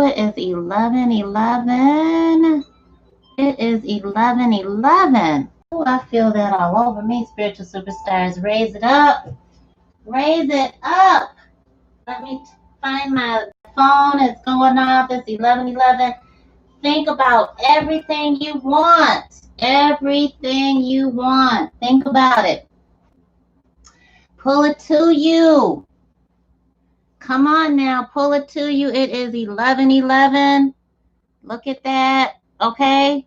Ooh, it is 11:11. It is 11:11. Ooh, I feel that all over me, spiritual superstars. Raise it up. Raise it up. Let me find my phone. It's going off. It's 11:11. Think about everything you want. Everything you want. Think about it. Pull it to you. Come on now. Pull it to you. It is 11:11. Look at that. Okay.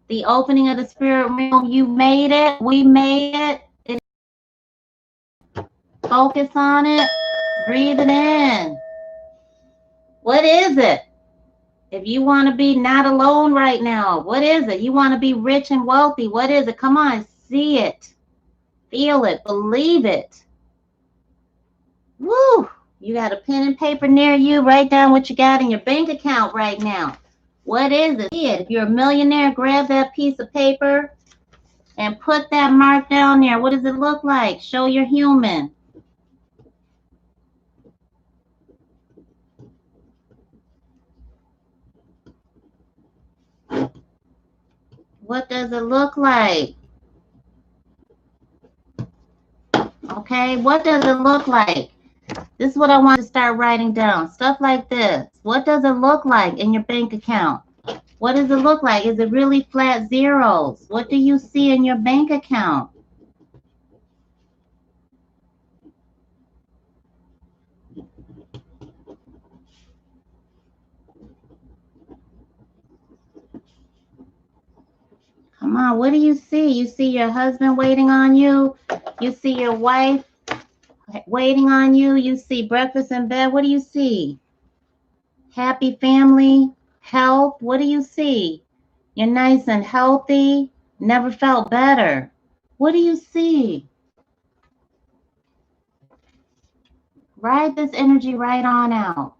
The opening of the spirit realm. You made it. We made it. Focus on it. Breathe it in. What is it? If you want to be not alone right now, what is it? You want to be rich and wealthy. What is it? Come on, see it. Feel it. Believe it. Woo! You got a pen and paper near you. Write down what you got in your bank account right now. What is it? See it. If you're a millionaire, grab that piece of paper and put that mark down there. What does it look like? Show you're human. What does it look like? Okay, what does it look like? This is what I want to start writing down. Stuff like this. What does it look like in your bank account? What does it look like? Is it really flat zeros? What do you see in your bank account? Come on, what do you see? You see your husband waiting on you? You see your wife waiting on you? You see breakfast in bed? What do you see? Happy family, health? What do you see? You're nice and healthy, never felt better. What do you see? Ride this energy right on out.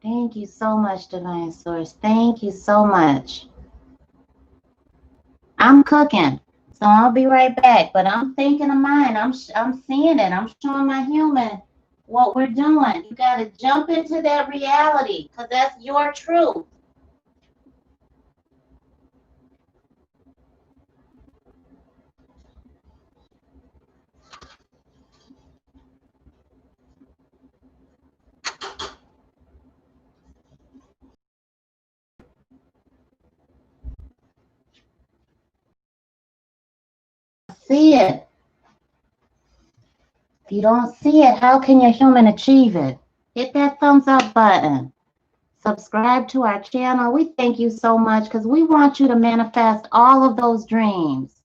Thank you so much, Divine Source. Thank you so much. I'm cooking, so I'll be right back. But I'm thinking of mine. I'm seeing it. I'm showing my human what we're doing. You got to jump into that reality because that's your truth. See it. If you don't see it, how can your human achieve it? Hit that thumbs up button. Subscribe to our channel. We thank you so much because we want you to manifest all of those dreams.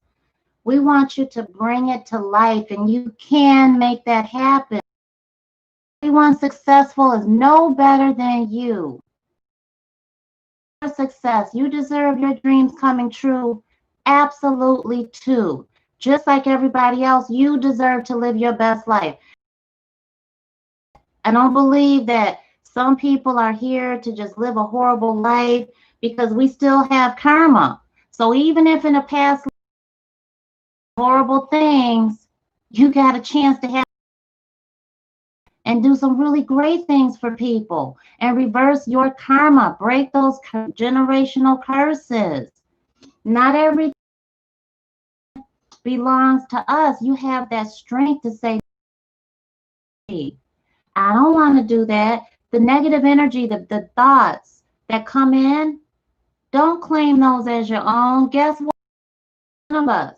We want you to bring it to life, and you can make that happen. Everyone successful is no better than you. Your success, you deserve your dreams coming true. Absolutely too. Just like everybody else, you deserve to live your best life. I don't believe that some people are here to just live a horrible life because we still have karma. So even if in the past horrible things, you got a chance to have and do some really great things for people and reverse your karma, break those generational curses. Not everything belongs to us. You have that strength to say, I don't want to do that. The negative energy, the thoughts that come in, don't claim those as your own. Guess what? One of us,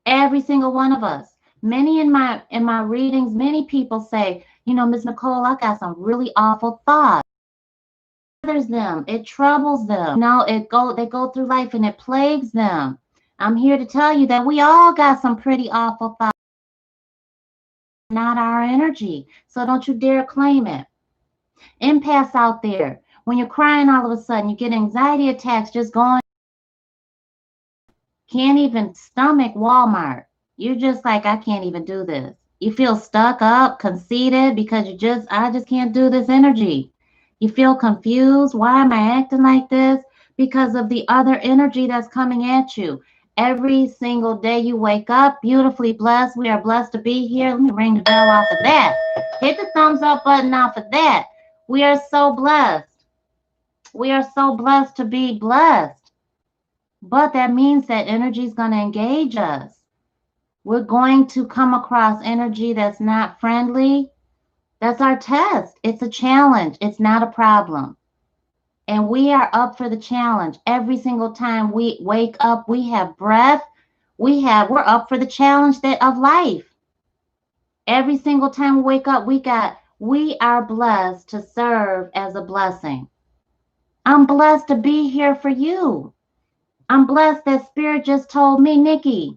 every single one of us. Many in my readings, many people say, you know, Miss Nicole, I got some really awful thoughts. It bothers them. It troubles them. No, they go through life and it plagues them. I'm here to tell you that we all got some pretty awful thoughts. Not our energy. So don't you dare claim it. Empaths out there, when you're crying all of a sudden, you get anxiety attacks just going. Can't even stomach Walmart. You're just like, I can't even do this. You feel stuck up, conceited because I just can't do this energy. You feel confused. Why am I acting like this? Because of the other energy that's coming at you. Every single day you wake up, beautifully blessed. We are blessed to be here. Let me ring the bell off of that. Hit the thumbs up button off of that. We are so blessed. We are so blessed to be blessed. But that means that energy is going to engage us. We're going to come across energy that's not friendly. That's our test. It's a challenge. It's not a problem. And we are up for the challenge. Every single time we wake up, we have breath. We're up for the challenge of life. Every single time we wake up, we are blessed to serve as a blessing. I'm blessed to be here for you. I'm blessed that Spirit just told me, Nikki,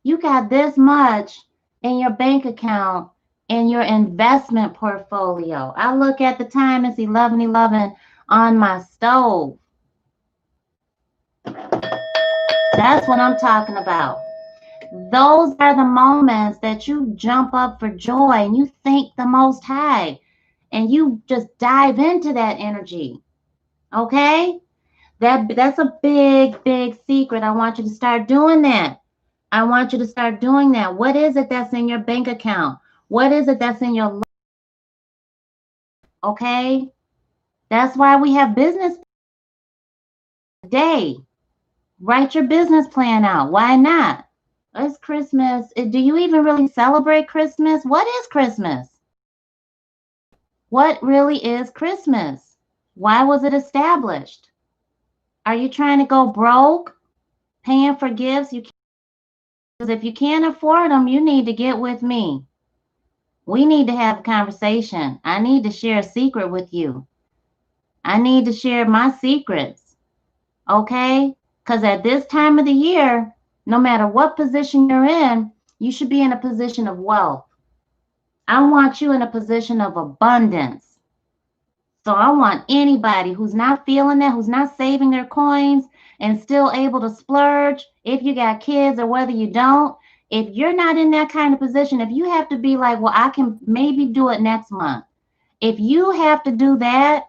you got this much in your bank account in your investment portfolio. I look at the time, it's 11:11 on my stove. That's what I'm talking about. Those are the moments that you jump up for joy and you thank the Most High and you just dive into that energy. Okay? That's a big, big secret. I want you to start doing that. I want you to start doing that. What is it that's in your bank account? What is it that's in your life? Okay? That's why we have business day. Write your business plan out. Why not? It's Christmas. Do you even really celebrate Christmas? What is Christmas? What really is Christmas? Why was it established? Are you trying to go broke paying for gifts? Because if you can't afford them, you need to get with me. We need to have a conversation. I need to share a secret with you. I need to share my secrets. Okay? Because at this time of the year, no matter what position you're in, you should be in a position of wealth. I want you in a position of abundance. So I want anybody who's not feeling that, who's not saving their coins and still able to splurge, if you got kids or whether you don't, if you're not in that kind of position, if you have to be like, well, I can maybe do it next month. If you have to do that,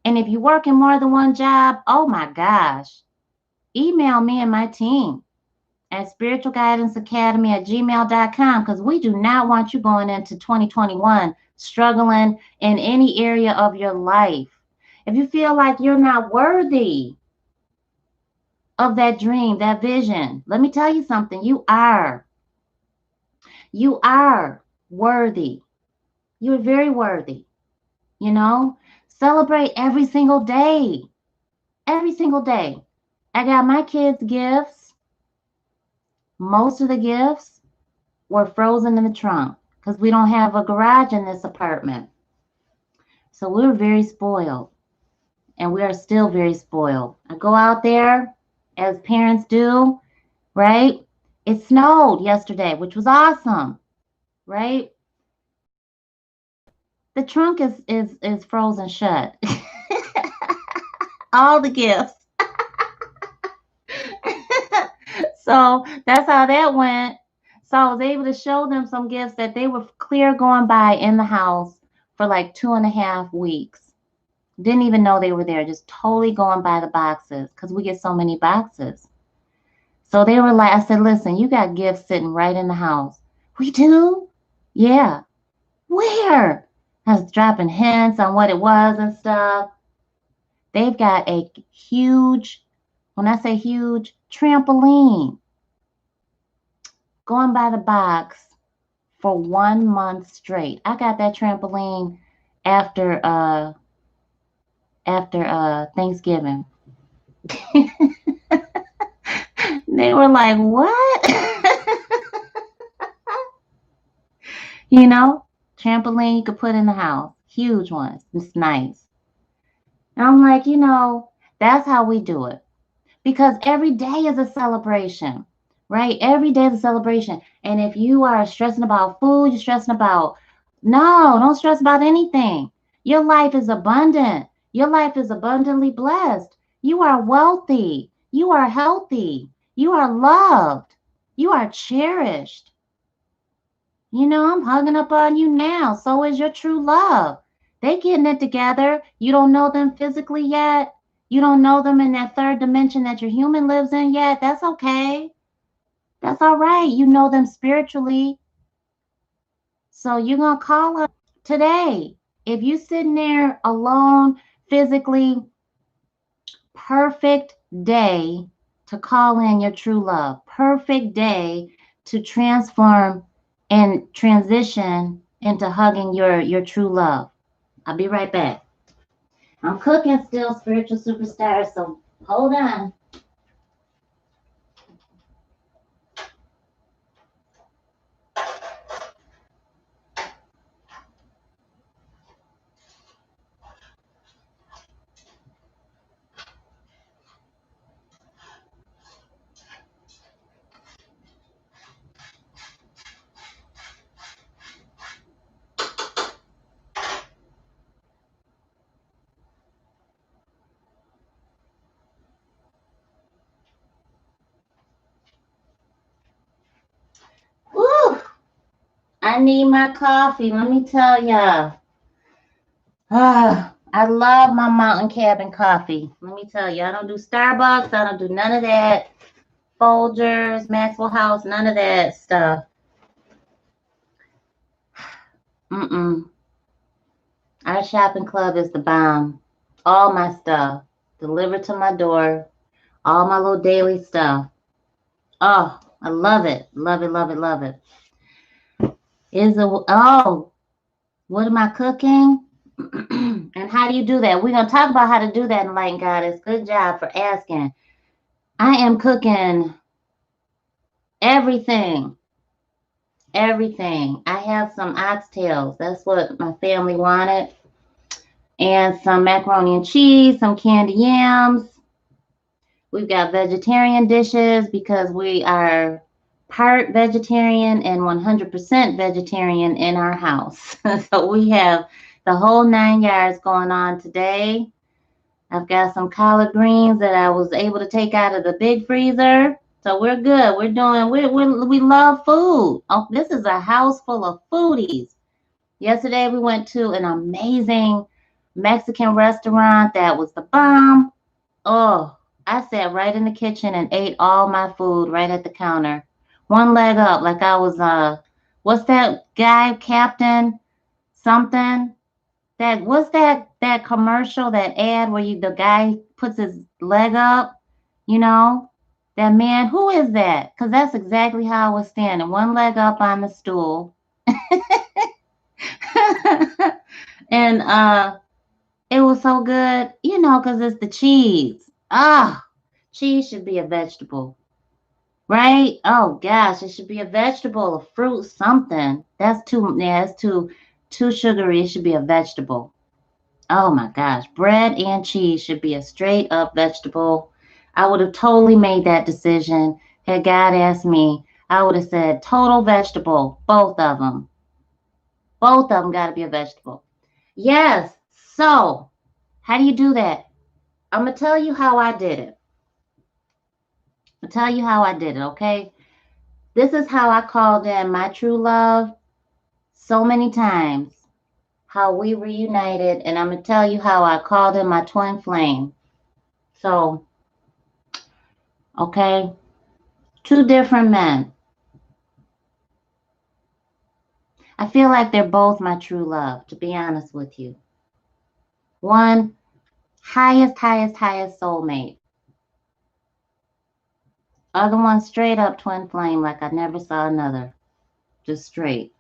and if you work in more than one job, oh my gosh, email me and my team at spiritualguidanceacademy@gmail.com because we do not want you going into 2021 struggling in any area of your life. If you feel like you're not worthy of that dream, that vision, let me tell you something. You are. You are worthy. You're very worthy. You know, celebrate every single day. Every single day. I got my kids' gifts. Most of the gifts were frozen in the trunk because we don't have a garage in this apartment. So we're very spoiled. And we are still very spoiled. I go out there, as parents do, right? It snowed yesterday, which was awesome, right? The trunk is frozen shut. All the gifts. So that's how that went. So I was able to show them some gifts that they were clear going by in the house for like 2.5 weeks. Didn't even know they were there, just totally going by the boxes because we get so many boxes. So they were like, I said, listen, you got gifts sitting right in the house. We do? Yeah. Where? I was dropping hints on what it was and stuff. They've got a huge, when I say huge, trampoline going by the box for 1 month straight. I got that trampoline after Thanksgiving. They were like, what? You know, trampoline you could put in the house. Huge ones. It's nice. And I'm like, that's how we do it. Because every day is a celebration, right? Every day is a celebration. And if you are stressing about food, you're stressing about, no, don't stress about anything. Your life is abundant. Your life is abundantly blessed. You are wealthy. You are healthy. You are loved. You are cherished. I'm hugging up on you now. So is your true love. They getting it together. You don't know them physically yet. You don't know them in that third dimension that your human lives in yet. That's okay. That's all right. You know them spiritually. So you're going to call them today. If you're sitting there alone physically, perfect day to call in your true love. Perfect day to transform and transition into hugging your true love. I'll be right back. I'm cooking still, spiritual superstar, so hold on. Woo! I need my coffee. Let me tell ya. I love my mountain cabin coffee. Let me tell you, I don't do Starbucks. I don't do none of that. Folgers, Maxwell House, none of that stuff. Mm-mm. Our shopping club is the bomb. All my stuff delivered to my door. All my little daily stuff. Oh, I love it. Love it, love it, love it. What am I cooking? And how do you do that? We're going to talk about how to do that, Enlightened Goddess. Good job for asking. I am cooking everything. Everything. I have some oxtails. That's what my family wanted. And some macaroni and cheese, some candy yams. We've got vegetarian dishes because we are part vegetarian and 100% vegetarian in our house. So we have the whole 9 yards going on today. I've got some collard greens that I was able to take out of the big freezer. So we're good. We love food. Oh, this is a house full of foodies. Yesterday we went to an amazing Mexican restaurant that was the bomb. Oh, I sat right in the kitchen and ate all my food right at the counter. One leg up, like I was what's that guy, Captain something? That commercial, that ad where the guy puts his leg up, you know? That man, who is that? Because that's exactly how I was standing, one leg up on the stool. And it was so good, because it's the cheese. Ah, cheese should be a vegetable, right? Oh gosh, it should be a vegetable, a fruit, something. That's too sugary. It should be a vegetable. Oh my gosh, bread and cheese should be a straight up vegetable. I would have totally made that decision had God asked me. I would have said total vegetable, both of them. Both of them got to be a vegetable. Yes. So, how do you do that? I'm going to tell you how I did it. I'll tell you how I did it, okay? This is how I called in my true love so many times. How we reunited, and I'm going to tell you how I called in my twin flame. So, okay, two different men. I feel like they're both my true love, to be honest with you. One, highest soulmate. Other one, straight up twin flame, like I never saw another. Just straight.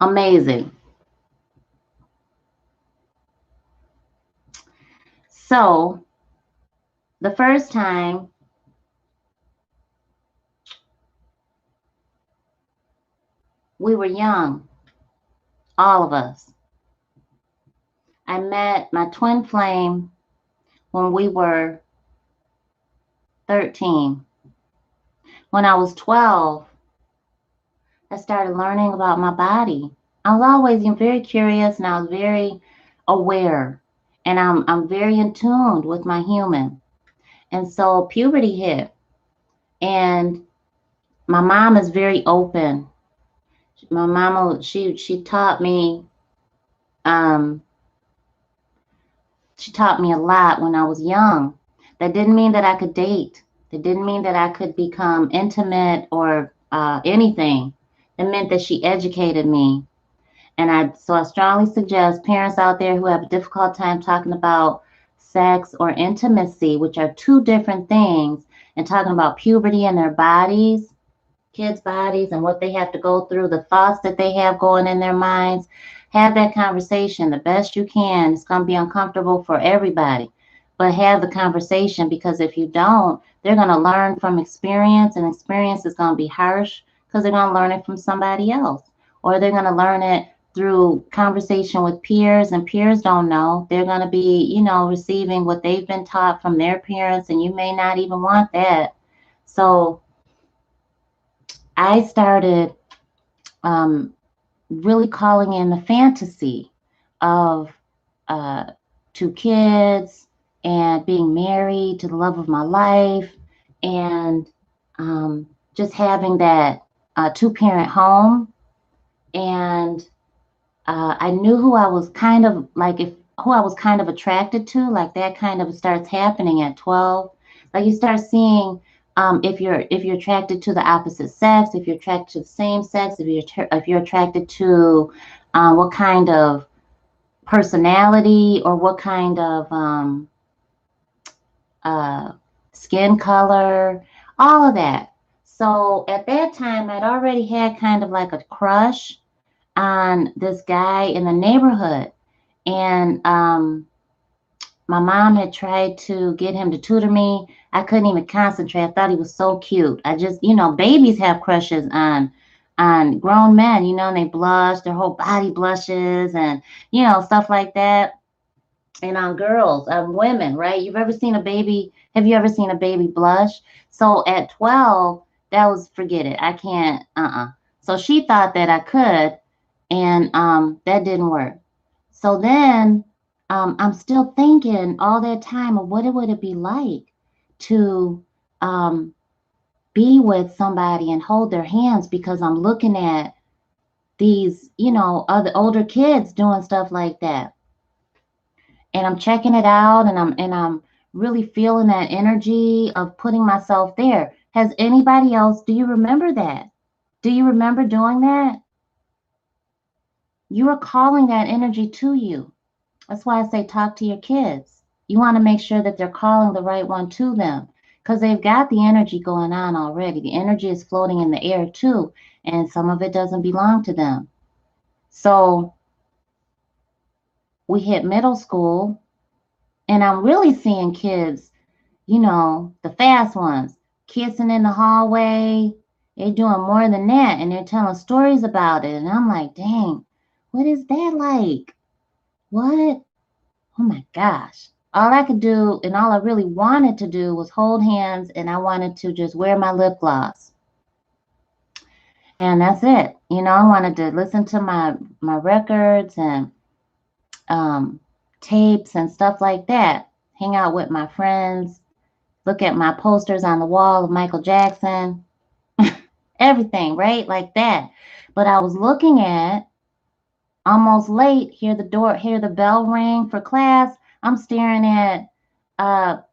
Amazing. So, the first time, we were young, all of us. I met my twin flame when we were 13. When I was 12, I started learning about my body. I was always very curious, and I was very aware, and I'm very in tune with my human. And so puberty hit, and my mom is very open. My mama, she taught me she taught me a lot when I was young. That didn't mean that I could date. That didn't mean that I could become intimate or anything. It meant that she educated me. And so I strongly suggest parents out there who have a difficult time talking about sex or intimacy, which are two different things, and talking about puberty in their bodies, kids' bodies, and what they have to go through, the thoughts that they have going in their minds. Have that conversation the best you can. It's going to be uncomfortable for everybody, but have the conversation, because if you don't, they're going to learn from experience, and experience is going to be harsh because they're going to learn it from somebody else, or they're going to learn it through conversation with peers, and peers don't know. They're going to be, receiving what they've been taught from their parents, and you may not even want that. So I started really calling in the fantasy of uh, two kids and being married to the love of my life, and just having that two-parent home. And I knew who I was kind of like, if who I was kind of attracted to, like that kind of starts happening at 12. Like you start seeing if you're attracted to the opposite sex, if you're attracted to the same sex, if you're attracted to what kind of personality or what kind of uh, skin color, all of that. So at that time, I'd already had kind of like a crush on this guy in the neighborhood. And my mom had tried to get him to tutor me. I couldn't even concentrate. I thought he was so cute. I just, babies have crushes on grown men, and they blush, their whole body blushes, and stuff like that. And on girls, on women, right? Have you ever seen a baby blush? So at 12, that was, forget it. I can't, So she thought that I could, and that didn't work. So then I'm still thinking all that time of what it would it be like to be with somebody and hold their hands, because I'm looking at these, other older kids doing stuff like that. And I'm checking it out, and I'm really feeling that energy of putting myself there. Has anybody else, do you remember that? Do you remember doing that? You are calling that energy to you. That's why I say talk to your kids. You want to make sure that they're calling the right one to them, because they've got the energy going on already. The energy is floating in the air too, and some of it doesn't belong to them. So we hit middle school, and I'm really seeing kids, the fast ones, kissing in the hallway. They're doing more than that, and they're telling stories about it. And I'm like, dang, what is that like? What? Oh my gosh. All I could do, and all I really wanted to do, was hold hands, and I wanted to just wear my lip gloss. And that's it. I wanted to listen to my records and tapes and stuff like that. Hang out with my friends, look at my posters on the wall of Michael Jackson, everything, right? Like that. But I was looking at, almost late, hear the bell ring for class. I'm staring at a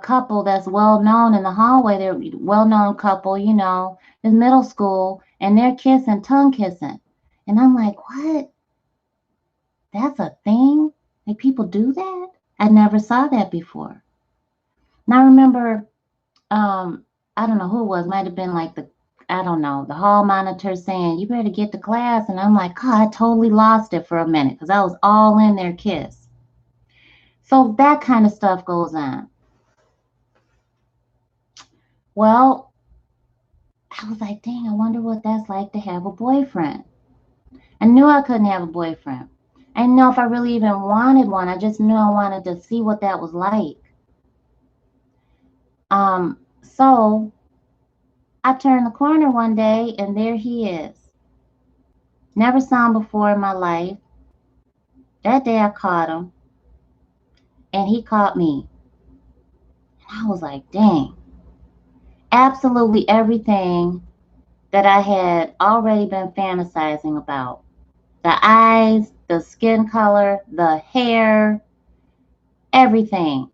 couple that's well known in the hallway. They're a well known couple, in middle school, and they're kissing, tongue kissing. And I'm like, what? That's a thing? Like, people do that? I never saw that before. And I remember, I don't know who it was, might have been like I don't know, the hall monitor saying, you better get to class. And I'm like, God, I totally lost it for a minute, because I was all in their kiss. So that kind of stuff goes on. Well, I was like, dang, I wonder what that's like to have a boyfriend. I knew I couldn't have a boyfriend. I didn't know if I really even wanted one. I just knew I wanted to see what that was like. So I turned the corner one day, and there he is. Never saw him before in my life. That day I caught him, and he caught me. And I was like, dang. Absolutely everything that I had already been fantasizing about. The eyes, the skin color, the hair, everything.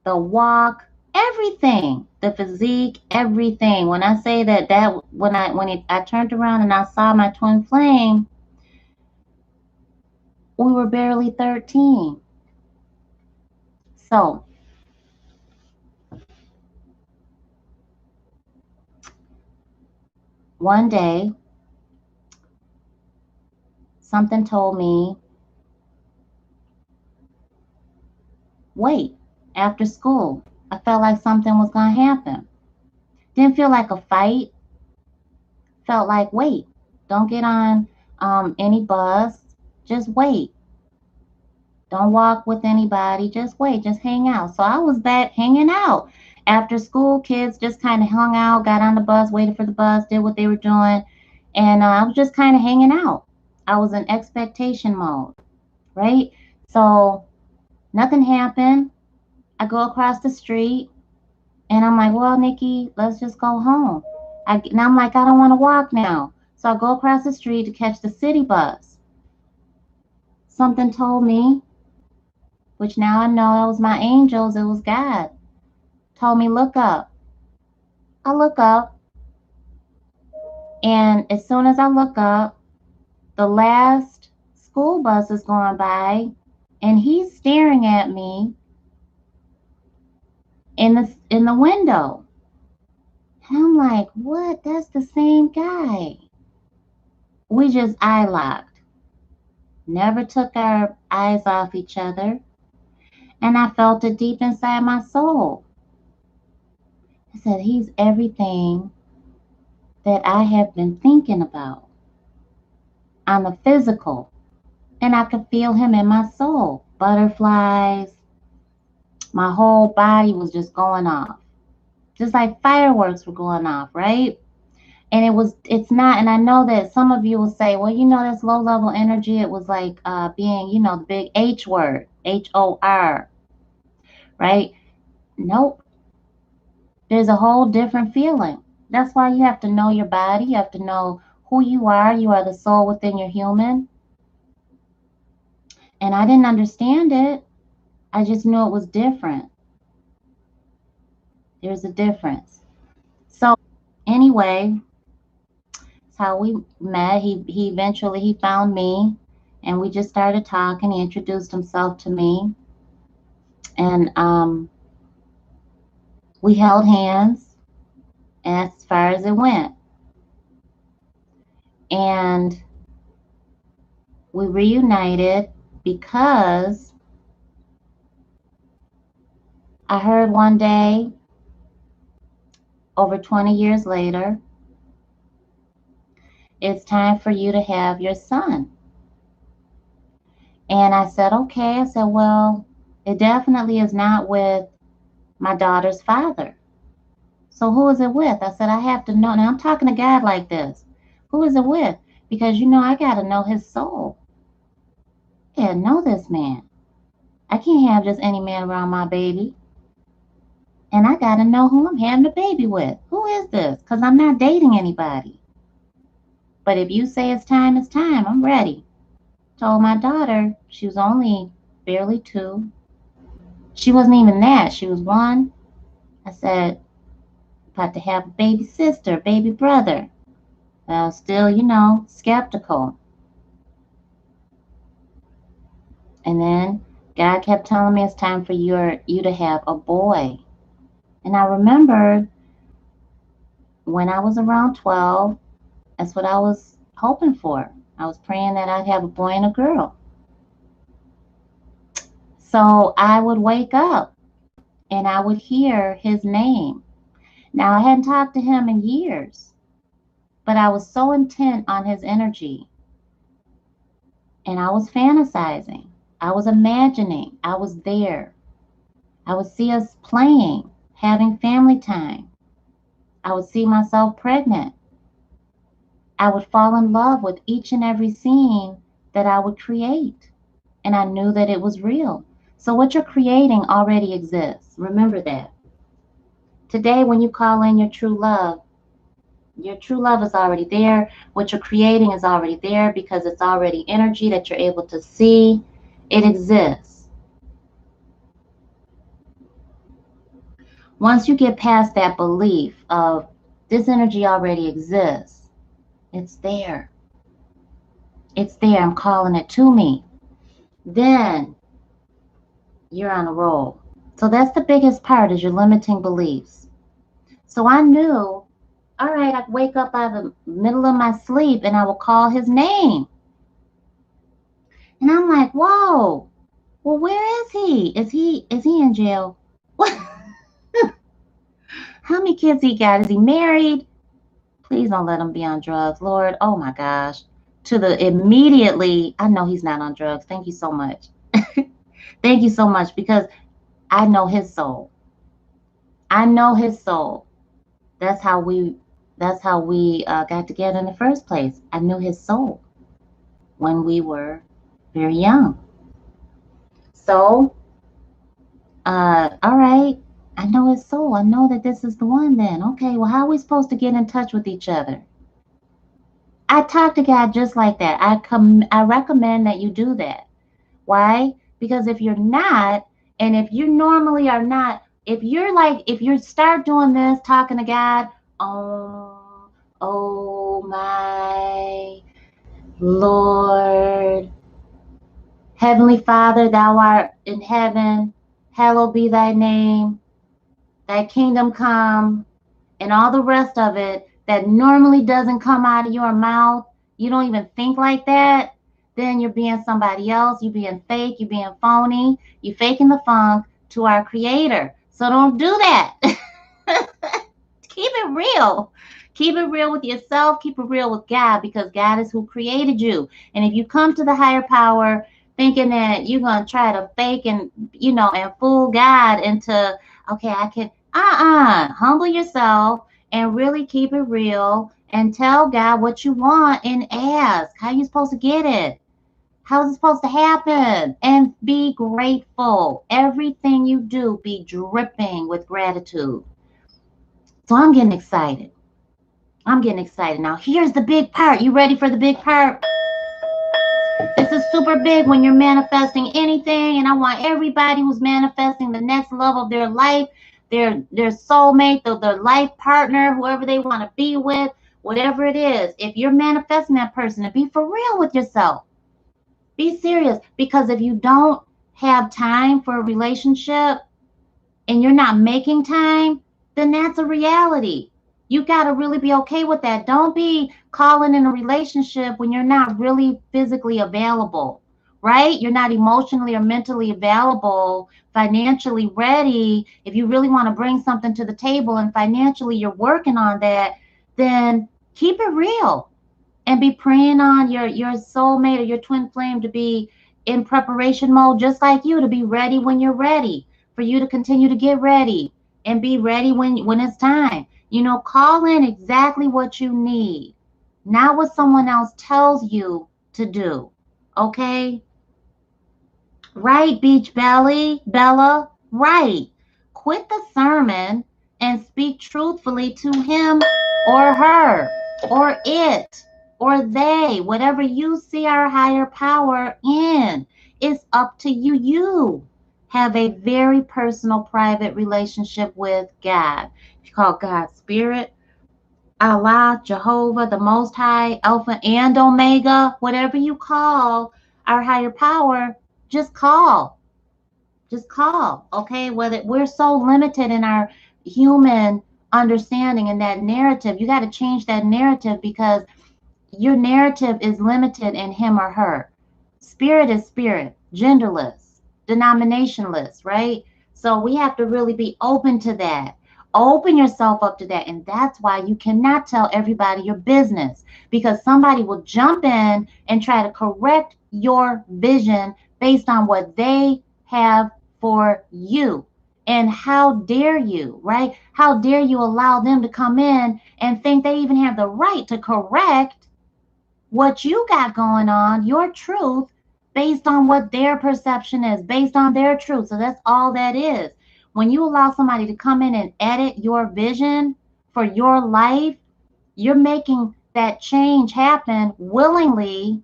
The walk, Everything, the physique, everything. When I say I turned around and I saw my twin flame, we were barely 13. So one day, something told me, wait, after school. I felt like something was going to happen. Didn't feel like a fight. Felt like, wait, don't get on any bus. Just wait. Don't walk with anybody. Just wait. Just hang out. So I was back hanging out. After school, kids just kind of hung out, got on the bus, waited for the bus, did what they were doing. And I was just kind of hanging out. I was in expectation mode, right? So nothing happened. I go across the street and I'm like, well, Nikki, let's just go home. And I'm like, I don't want to walk now. So I go across the street to catch the city bus. Something told me, which now I know it was my angels, it was God, told me, look up. I look up, and as soon as I look up, the last school bus is going by, and he's staring at me in the window. And I'm like, what? That's the same guy. We just eye locked. Never took our eyes off each other. And I felt it deep inside my soul. I said, he's everything that I have been thinking about on the physical. And I could feel him in my soul. Butterflies. My whole body was just going off. Just like fireworks were going off, right? And it's not, and I know that some of you will say, well, that's low level energy. It was like being, the big H word, HOR, right? Nope. There's a whole different feeling. That's why you have to know your body. You have to know who you are. You are the soul within your human. And I didn't understand it. I just knew it was different. There's a difference. So anyway, that's how we met. He eventually he found me, and we just started talking. He introduced himself to me, and we held hands as far as it went. And we reunited because I heard one day, over 20 years later, it's time for you to have your son. And I said, okay. I said, well, it definitely is not with my daughter's father. So who is it with? I said, I have to know. Now I'm talking to God like this. Who is it with? Because I got to know his soul. Yeah, know this man. I can't have just any man around my baby. And I got to know who I'm having a baby with. Who is this? Because I'm not dating anybody. But if you say it's time, I'm ready. Told my daughter, she was only barely 2. She wasn't even that. She was 1. I said, about to have a baby sister, baby brother. Well, still, skeptical. And then God kept telling me it's time for you to have a boy. And I remembered when I was around 12, that's what I was hoping for. I was praying that I'd have a boy and a girl. So I would wake up and I would hear his name. Now, I hadn't talked to him in years, but I was so intent on his energy. And I was fantasizing. I was imagining. I was there. I would see us playing, having family time. I would see myself pregnant. I would fall in love with each and every scene that I would create. And I knew that it was real. So what you're creating already exists. Remember that. Today, when you call in your true love is already there. What you're creating is already there because it's already energy that you're able to see. It exists. Once you get past that belief of this energy already exists, it's there. It's there. I'm calling it to me. Then you're on a roll. So that's the biggest part, is your limiting beliefs. So I knew, all right, I'd wake up out of the middle of my sleep and I will call his name. And I'm like, whoa, well, where is he? Is he in jail? How many kids he got? Is he married? Please don't let him be on drugs, Lord. Oh my gosh. To the immediately, I know he's not on drugs. Thank you so much. Thank you so much, because I know his soul. I know his soul. That's how we got together in the first place. I knew his soul when we were very young. So, all right, I know his soul. I know that this is the one then. Okay, well, how are we supposed to get in touch with each other? I talk to God just like that. I recommend that you do that. Why? Because if you're not, and if you normally are not, if you start doing this, talking to God, oh my Lord, Heavenly Father, thou art in heaven, hallowed be thy name, thy kingdom come, and all the rest of it that normally doesn't come out of your mouth, you don't even think like that, then you're being somebody else, you're being fake, you're being phony, you're faking the funk to our creator. So don't do that. Keep it real. Keep it real with yourself. Keep it real with God, because God is who created you. And if you come to the higher power thinking that you're going to try to fake and, and fool God into, okay, I can, humble yourself and really keep it real and tell God what you want and ask. How you supposed to get it? How is it supposed to happen? And be grateful. Everything you do, be dripping with gratitude. So I'm getting excited. I'm getting excited. Now, here's the big part. You ready for the big part? This is super big when you're manifesting anything, and I want everybody who's manifesting the next love of their life, their soulmate, their life partner, whoever they want to be with, whatever it is. If you're manifesting that person, to be for real with yourself. Be serious, because if you don't have time for a relationship and you're not making time, then that's a reality. You got to really be okay with that. Don't be calling in a relationship when you're not really physically available, right? You're not emotionally or mentally available, financially ready. If you really want to bring something to the table and financially you're working on that, then keep it real and be praying on your soulmate or your twin flame to be in preparation mode, just like you, to be ready when you're ready, for you to continue to get ready and be ready when it's time. Call in exactly what you need, not what someone else tells you to do. Okay? Right, Beach Belly, Bella? Right. Quit the sermon and speak truthfully to him or her or it or they, whatever you see our higher power in. It's up to you. You have a very personal, private relationship with God. You call God Spirit, Allah, Jehovah, the Most High, Alpha and Omega, whatever you call our higher power, just call. Just call, okay? Whether we're so limited in our human understanding and that narrative, you got to change that narrative, because your narrative is limited in him or her. Spirit is spirit, genderless, denominationless, right? So we have to really be open to that. Open yourself up to that. And that's why you cannot tell everybody your business, because somebody will jump in and try to correct your vision based on what they have for you. And how dare you, right? How dare you allow them to come in and think they even have the right to correct what you got going on, your truth, based on what their perception is, based on their truth. So that's all that is. When you allow somebody to come in and edit your vision for your life, you're making that change happen willingly,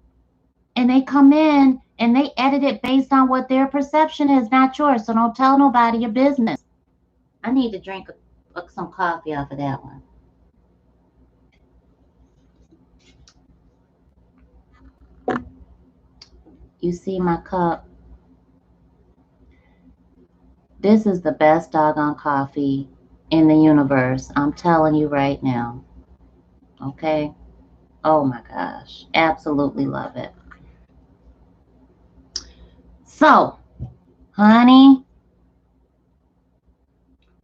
and they come in and they edit it based on what their perception is, not yours. So don't tell nobody your business. I need to drink some coffee off of that one. You see my cup? This is the best doggone coffee in the universe. I'm telling you right now. Okay? Oh my gosh. Absolutely love it. So, honey,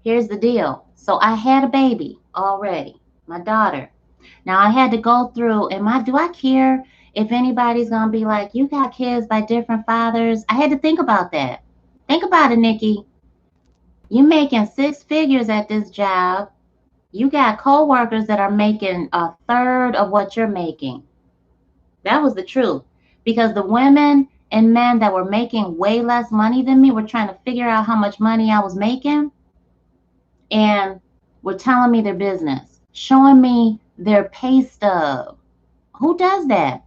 here's the deal. So I had a baby already, my daughter. Now I had to go through, do I care if anybody's gonna be like, you got kids by different fathers? I had to think about that. Think about it, Nikki. You making 6 figures at this job. You got coworkers that are making a third of what you're making. That was the truth. Because the women and men that were making way less money than me were trying to figure out how much money I was making and were telling me their business, showing me their pay stub. Who does that?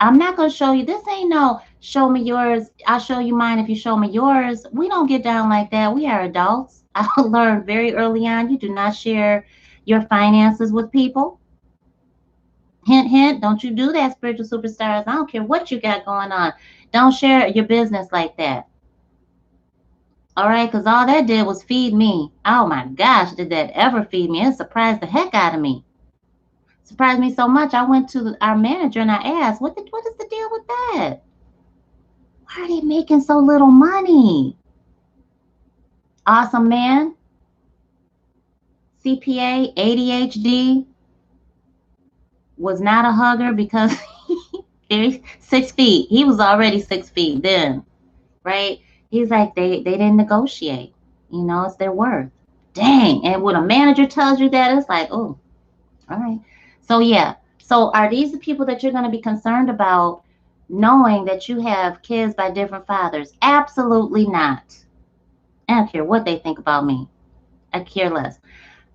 I'm not going to show you. This ain't no show me yours. I'll show you mine if you show me yours. We don't get down like that. We are adults. I learned very early on, you do not share your finances with people. Hint, hint, don't you do that, spiritual superstars. I don't care what you got going on. Don't share your business like that. All right, because all that did was feed me. Oh my gosh, did that ever feed me? It surprised the heck out of me. Surprised me so much. I went to our manager and I asked, what is the deal with that? Why are they making so little money? Awesome man, CPA, ADHD, was not a hugger because he's 6 feet. He was already 6 feet then, right? He's like, they didn't negotiate. You know, it's their worth. Dang. And when a manager tells you that, it's like, oh, all right. So yeah. So are these the people that you're going to be concerned about knowing that you have kids by different fathers? Absolutely not. I don't care what they think about me. I care less.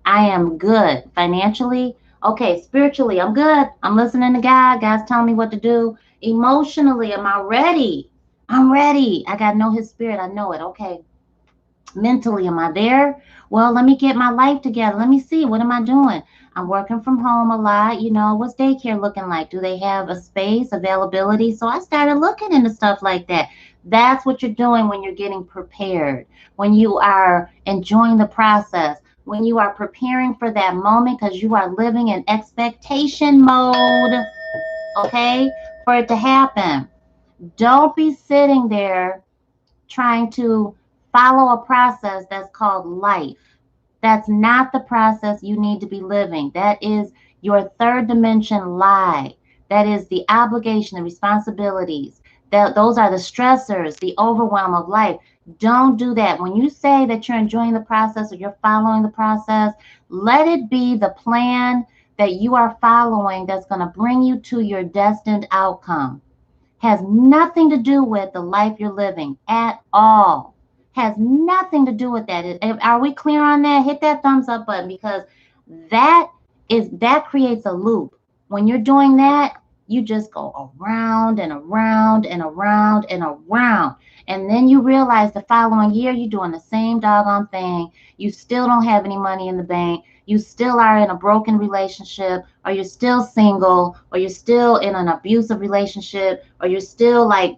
I am good financially. Okay, spiritually, I'm good. I'm listening to God. God's telling me what to do. Emotionally, am I ready? I'm ready. I got to know his spirit. I know it. Okay. Mentally, am I there? Well, let me get my life together. Let me see. What am I doing? I'm working from home a lot. You know, what's daycare looking like? Do they have a space, availability? So I started looking into stuff like that. That's what you're doing when you're getting prepared, when you are enjoying the process, when you are preparing for that moment because you are living in expectation mode, okay, for it to happen. Don't be sitting there trying to follow a process that's called life. That's not the process you need to be living. That is your third dimension lie. That is the obligation, the responsibilities. Those are the stressors, the overwhelm of life. Don't do that. When you say that you're enjoying the process or you're following the process, let it be the plan that you are following that's going to bring you to your destined outcome. Has nothing to do with the life you're living at all. Has nothing to do with that. Are we clear on that? Hit that thumbs up button because that creates a loop. When you're doing that, you just go around and around and around and around. And then you realize the following year you're doing the same doggone thing. You still don't have any money in the bank. You still are in a broken relationship, or you're still single, or you're still in an abusive relationship, or you're still like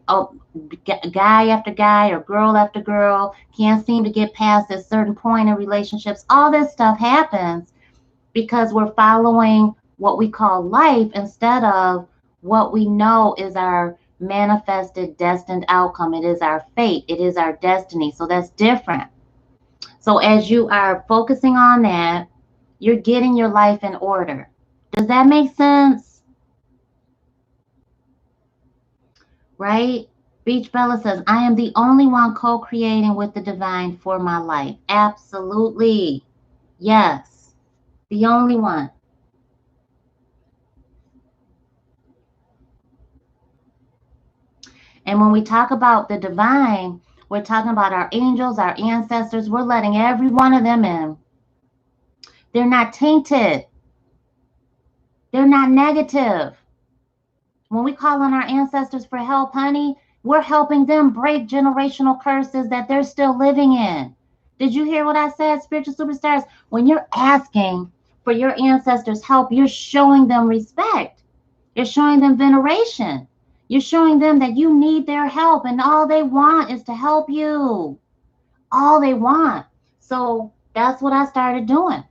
guy after guy or girl after girl, can't seem to get past a certain point in relationships. All this stuff happens because we're following what we call life instead of what we know is our manifested destined outcome. It is our fate. It is our destiny. So that's different. So as you are focusing on that, you're getting your life in order. Does that make sense? Right? Beach Bella says, I am the only one co-creating with the divine for my life. Absolutely. Yes. The only one. And when we talk about the divine, we're talking about our angels, our ancestors. We're letting every one of them in. They're not tainted. They're not negative. When we call on our ancestors for help, honey, we're helping them break generational curses that they're still living in. Did you hear what I said, spiritual superstars? When you're asking for your ancestors' help, you're showing them respect. You're showing them veneration. You're showing them that you need their help, and all they want is to help you. All they want. So that's what I started doing.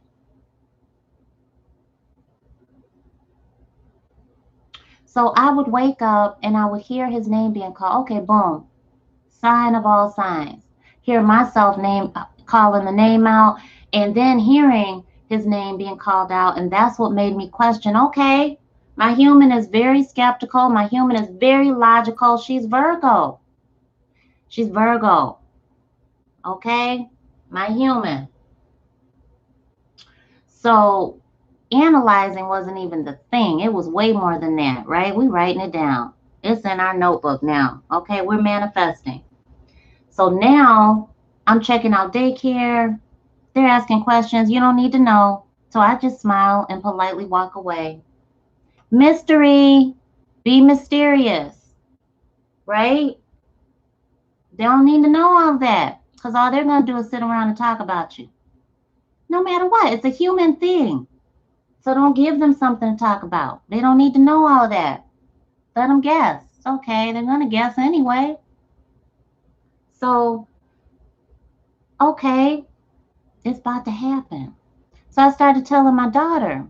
So I would wake up and I would hear his name being called. Okay, boom. Sign of all signs. Hear myself calling the name out, and then hearing his name being called out. And that's what made me question, okay, my human is very skeptical. My human is very logical. She's Virgo. She's Virgo. Okay? My human. So analyzing wasn't even the thing. It was way more than that, right? We writing it down. It's in our notebook now. Okay, we're manifesting. So now I'm checking out daycare. They're asking questions you don't need to know. So I just smile and politely walk away. Mystery. Be mysterious. Right? They don't need to know all that, because all they're going to do is sit around and talk about you. No matter what. It's a human thing. So don't give them something to talk about. They don't need to know all of that. Let them guess. Okay, they're going to guess anyway. So, okay, it's about to happen. So I started telling my daughter,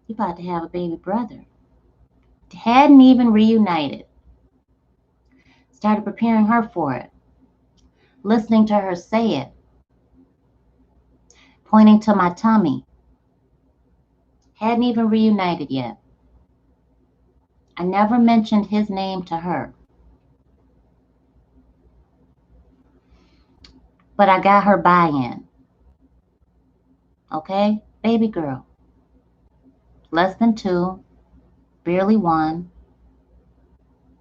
you're about to have a baby brother. Hadn't even reunited. Started preparing her for it. Listening to her say it. Pointing to my tummy. Hadn't even reunited yet. I never mentioned his name to her. But I got her buy-in. Okay? Baby girl. Less than 2. Barely 1.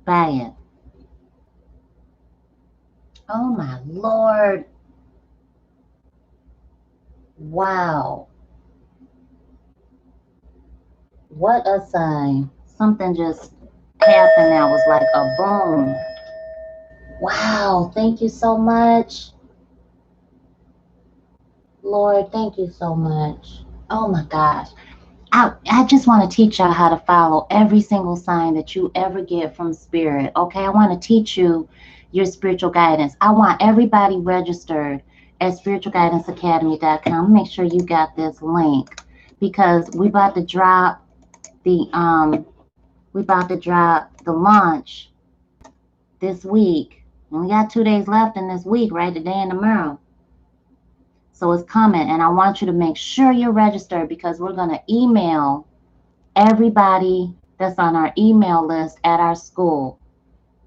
Buy-in. Oh my Lord. Wow. What a sign. Something just happened that was like a boom. Wow. Thank you so much. Lord, thank you so much. Oh my gosh. I just want to teach y'all how to follow every single sign that you ever get from spirit. Okay, I want to teach you your spiritual guidance. I want everybody registered at spiritualguidanceacademy.com. Make sure you got this link, because we about to drop the launch this week. And we got 2 days left in this week, right? Today and tomorrow. So it's coming, and I want you to make sure you're registered, because we're going to email everybody that's on our email list at our school.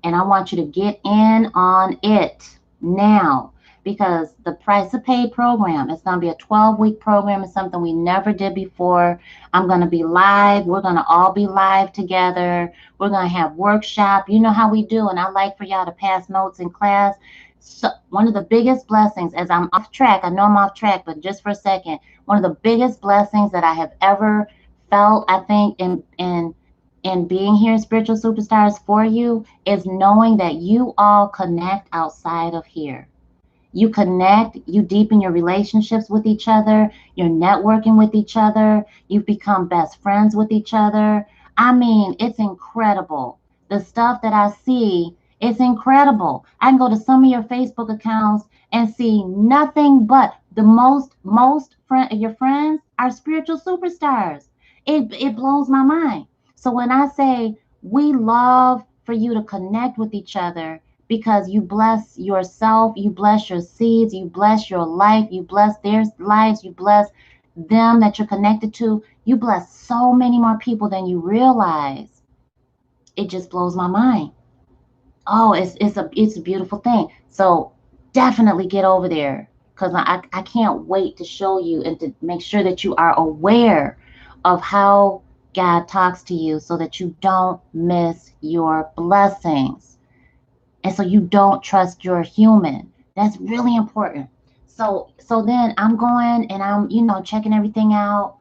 And I want you to get in on it now, because the price of paid program, it's going to be a 12-week program. It's something we never did before. I'm going to be live. We're going to all be live together. We're going to have workshop. You know how we do, and I like for y'all to pass notes in class. So one of the biggest blessings, as I'm off track, I know I'm off track, but just for a second, one of the biggest blessings that I have ever felt, I think, in being here, spiritual superstars, for you, is knowing that you all connect outside of here. You connect, you deepen your relationships with each other, you're networking with each other, you've become best friends with each other. I mean, it's incredible. The stuff that I see, it's incredible. I can go to some of your Facebook accounts and see nothing but the most your friends are spiritual superstars. It blows my mind. So when I say we love for you to connect with each other, because you bless yourself, you bless your seeds, you bless your life, you bless their lives, you bless them that you're connected to, you bless so many more people than you realize. It just blows my mind. Oh, it's a beautiful thing. So definitely get over there, because I can't wait to show you and to make sure that you are aware of how God talks to you, so that you don't miss your blessings. And so you don't trust your human. That's really important. So then I'm going and I'm, checking everything out.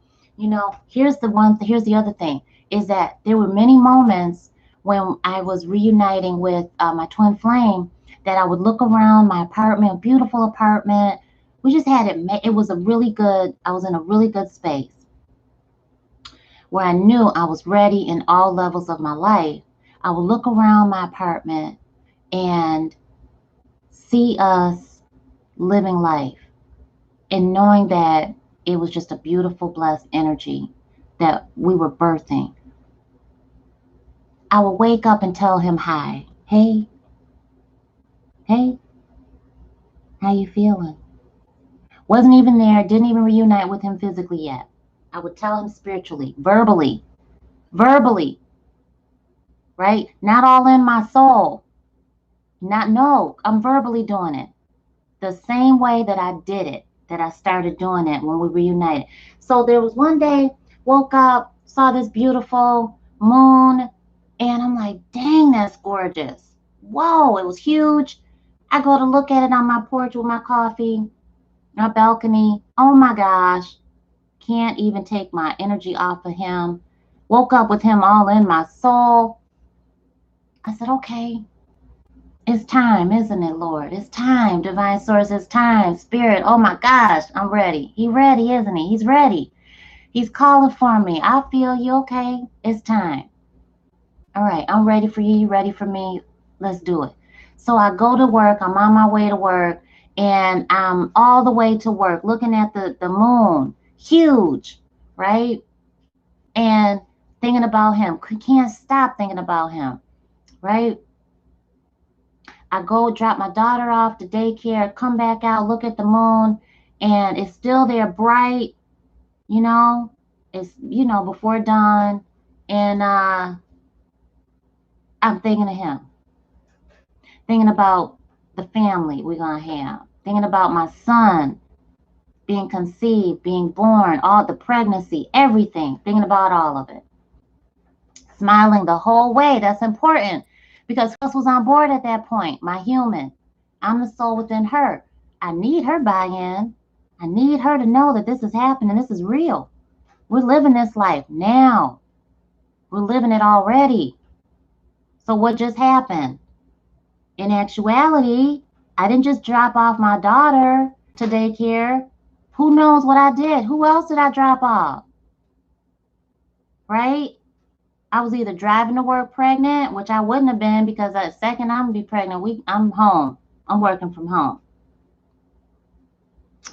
Here's the other thing, is that there were many moments when I was reuniting with my twin flame, that I would look around my apartment, beautiful apartment, We just had it. It was a really good, I was in a really good space where I knew I was ready in all levels of my life. I would look around my apartment and see us living life and knowing that it was just a beautiful, blessed energy that we were birthing. I would wake up and tell him hi. Hey, hey, how you feeling? Wasn't even there, didn't even reunite with him physically yet. I would tell him spiritually, verbally, right? Not all in my soul. Not, no, I'm verbally doing it. The same way that I did it, that I started doing it when we reunited. So there was one day, woke up, saw this beautiful moon, and I'm like, dang, that's gorgeous. Whoa, it was huge. I go to look at it on my porch with my coffee, my balcony. Oh my gosh, can't even take my energy off of him. Woke up with him all in my soul. I said, okay, it's time, isn't it, Lord? It's time, divine source, it's time. Spirit, oh my gosh, I'm ready. He ready, isn't he? He's ready. He's calling for me. I feel you, okay? It's time. All right, I'm ready for you. You ready for me? Let's do it. So I go to work. I'm on my way to work, and I'm all the way to work looking at the moon. Huge, right? And thinking about him. Can't stop thinking about him, right? I go drop my daughter off to daycare, come back out, look at the moon, and it's still there bright, you know, it's, before dawn. And I'm thinking of him, thinking about the family we're going to have, thinking about my son being conceived, being born, all the pregnancy, everything, thinking about all of it. Smiling the whole way. That's important because who else was on board at that point? My human. I'm the soul within her. I need her buy-in. I need her to know that this is happening. This is real. We're living this life now. We're living it already. So what just happened? In actuality, I didn't just drop off my daughter to daycare. Who knows what I did? Who else did I drop off? Right? I was either driving to work pregnant, which I wouldn't have been because the second I'm gonna be pregnant, I'm home. I'm working from home.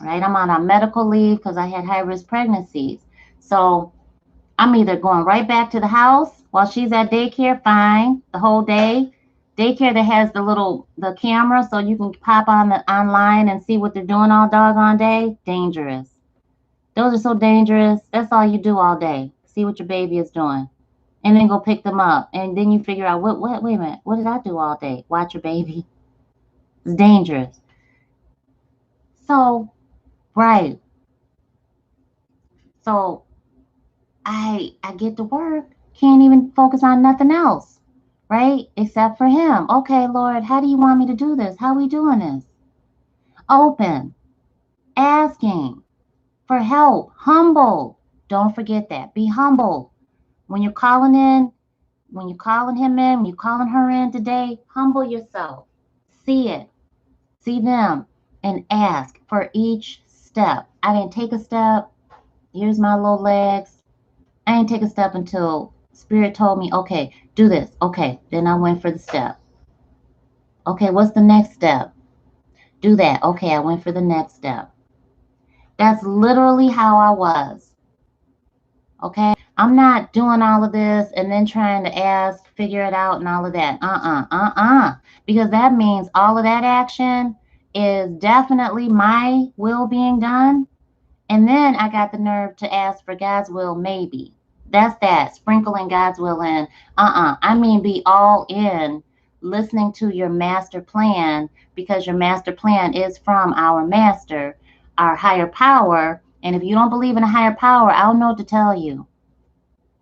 Right? I'm on a medical leave because I had high risk pregnancies. So I'm either going right back to the house while she's at daycare, fine, the whole day. Daycare that has the camera so you can pop on the online and see what they're doing all doggone day, dangerous. Those are so dangerous. That's all you do all day. See what your baby is doing. And then go pick them up. And then you figure out wait a minute, what did I do all day? Watch your baby. It's dangerous. So, right. So I get to work, can't even focus on nothing else, right? Except for him. Okay, Lord, how do you want me to do this? How are we doing this? Open, asking for help, humble. Don't forget that. Be humble. When you're calling in, when you're calling him in, when you're calling her in today, humble yourself. See it. See them and ask for each step. I didn't take a step. Here's my little legs. I didn't take a step until Spirit told me, okay, do this. Okay, then I went for the step. Okay, what's the next step? Do that. Okay, I went for the next step. That's literally how I was. Okay, I'm not doing all of this and then trying to ask, figure it out, and all of that. Because that means all of that action is definitely my will being done. And then I got the nerve to ask for God's will, maybe. That's that, sprinkling God's will in. I mean, be all in, listening to your master plan, because your master plan is from our master, our higher power. And if you don't believe in a higher power, I don't know what to tell you.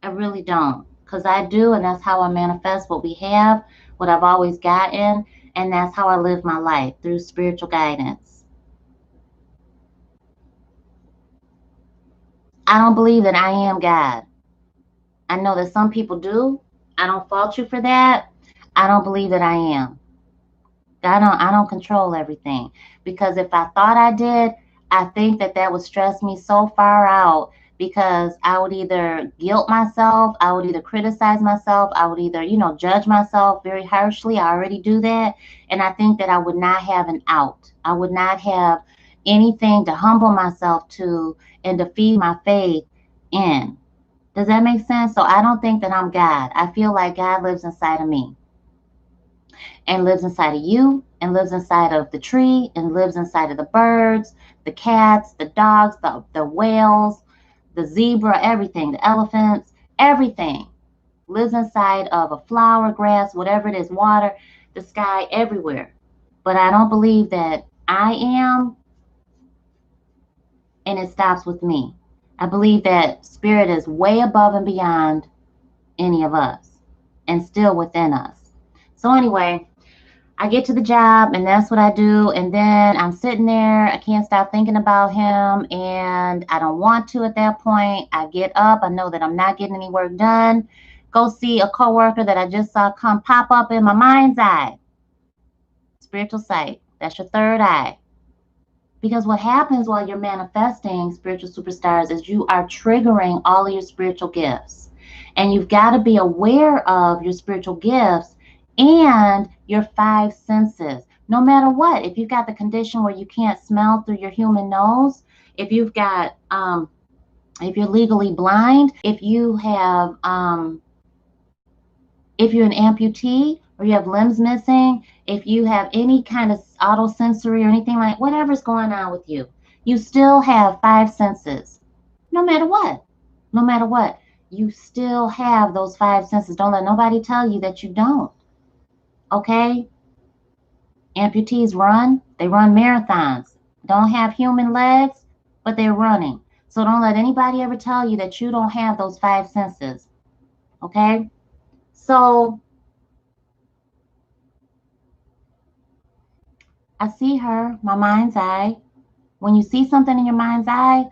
I really don't. Because I do, and that's how I manifest what we have, what I've always gotten, and that's how I live my life, through spiritual guidance. I don't believe that I am God. I know that some people do. I don't fault you for that. I don't believe that I am. I don't control everything, because if I thought I did, I think that that would stress me so far out because I would either guilt myself, I would either criticize myself, I would either, judge myself very harshly. I already do that. And I think that I would not have an out. I would not have anything to humble myself to and to feed my faith in. Does that make sense? So I don't think that I'm God. I feel like God lives inside of me and lives inside of you and lives inside of the tree and lives inside of the birds, the cats, the dogs, the whales, the zebra, everything, the elephants, everything lives inside of a flower, grass, whatever it is, water, the sky, everywhere. But I don't believe that I am and it stops with me. I believe that spirit is way above and beyond any of us and still within us. So anyway, I get to the job and that's what I do. And then I'm sitting there. I can't stop thinking about him and I don't want to at that point. I get up. I know that I'm not getting any work done. Go see a coworker that I just saw come pop up in my mind's eye. Spiritual sight. That's your third eye. Because what happens while you're manifesting spiritual superstars is you are triggering all of your spiritual gifts. And you've got to be aware of your spiritual gifts and your five senses. No matter what, if you've got the condition where you can't smell through your human nose, if you've got, if you're legally blind, if you have, if you're an amputee or you have limbs missing, if you have any kind of autosensory or anything like whatever's going on with you, you still have five senses. No matter what. No matter what. You still have those five senses. Don't let nobody tell you that you don't. Okay? Amputees run. They run marathons. Don't have human legs, but they're running. So don't let anybody ever tell you that you don't have those five senses. Okay? So I see her, my mind's eye. When you see something in your mind's eye,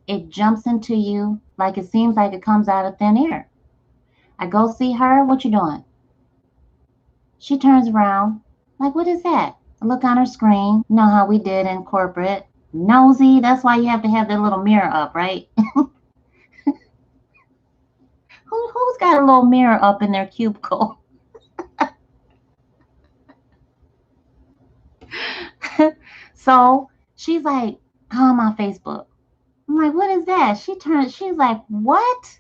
it jumps into you like it seems like it comes out of thin air. I go see her. What you doing? She turns around. Like, what is that? I look on her screen. You know how we did in corporate. Nosy. That's why you have to have that little mirror up, right? Who's got a little mirror up in their cubicle? So she's like, oh, I'm on Facebook. I'm like, what is that? She's like, what?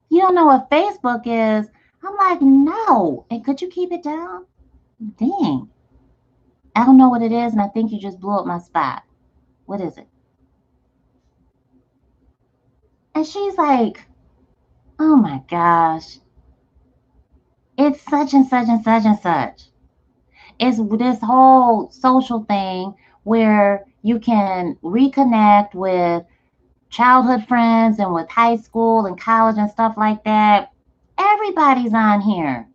You don't know what Facebook is? I'm like, no. And could you keep it down? Dang. I don't know what it is, and I think you just blew up my spot. What is it? And she's like, oh my gosh. It's such and such and such and such. It's this whole social thing where you can reconnect with childhood friends and with high school and college and stuff like that. Everybody's on here.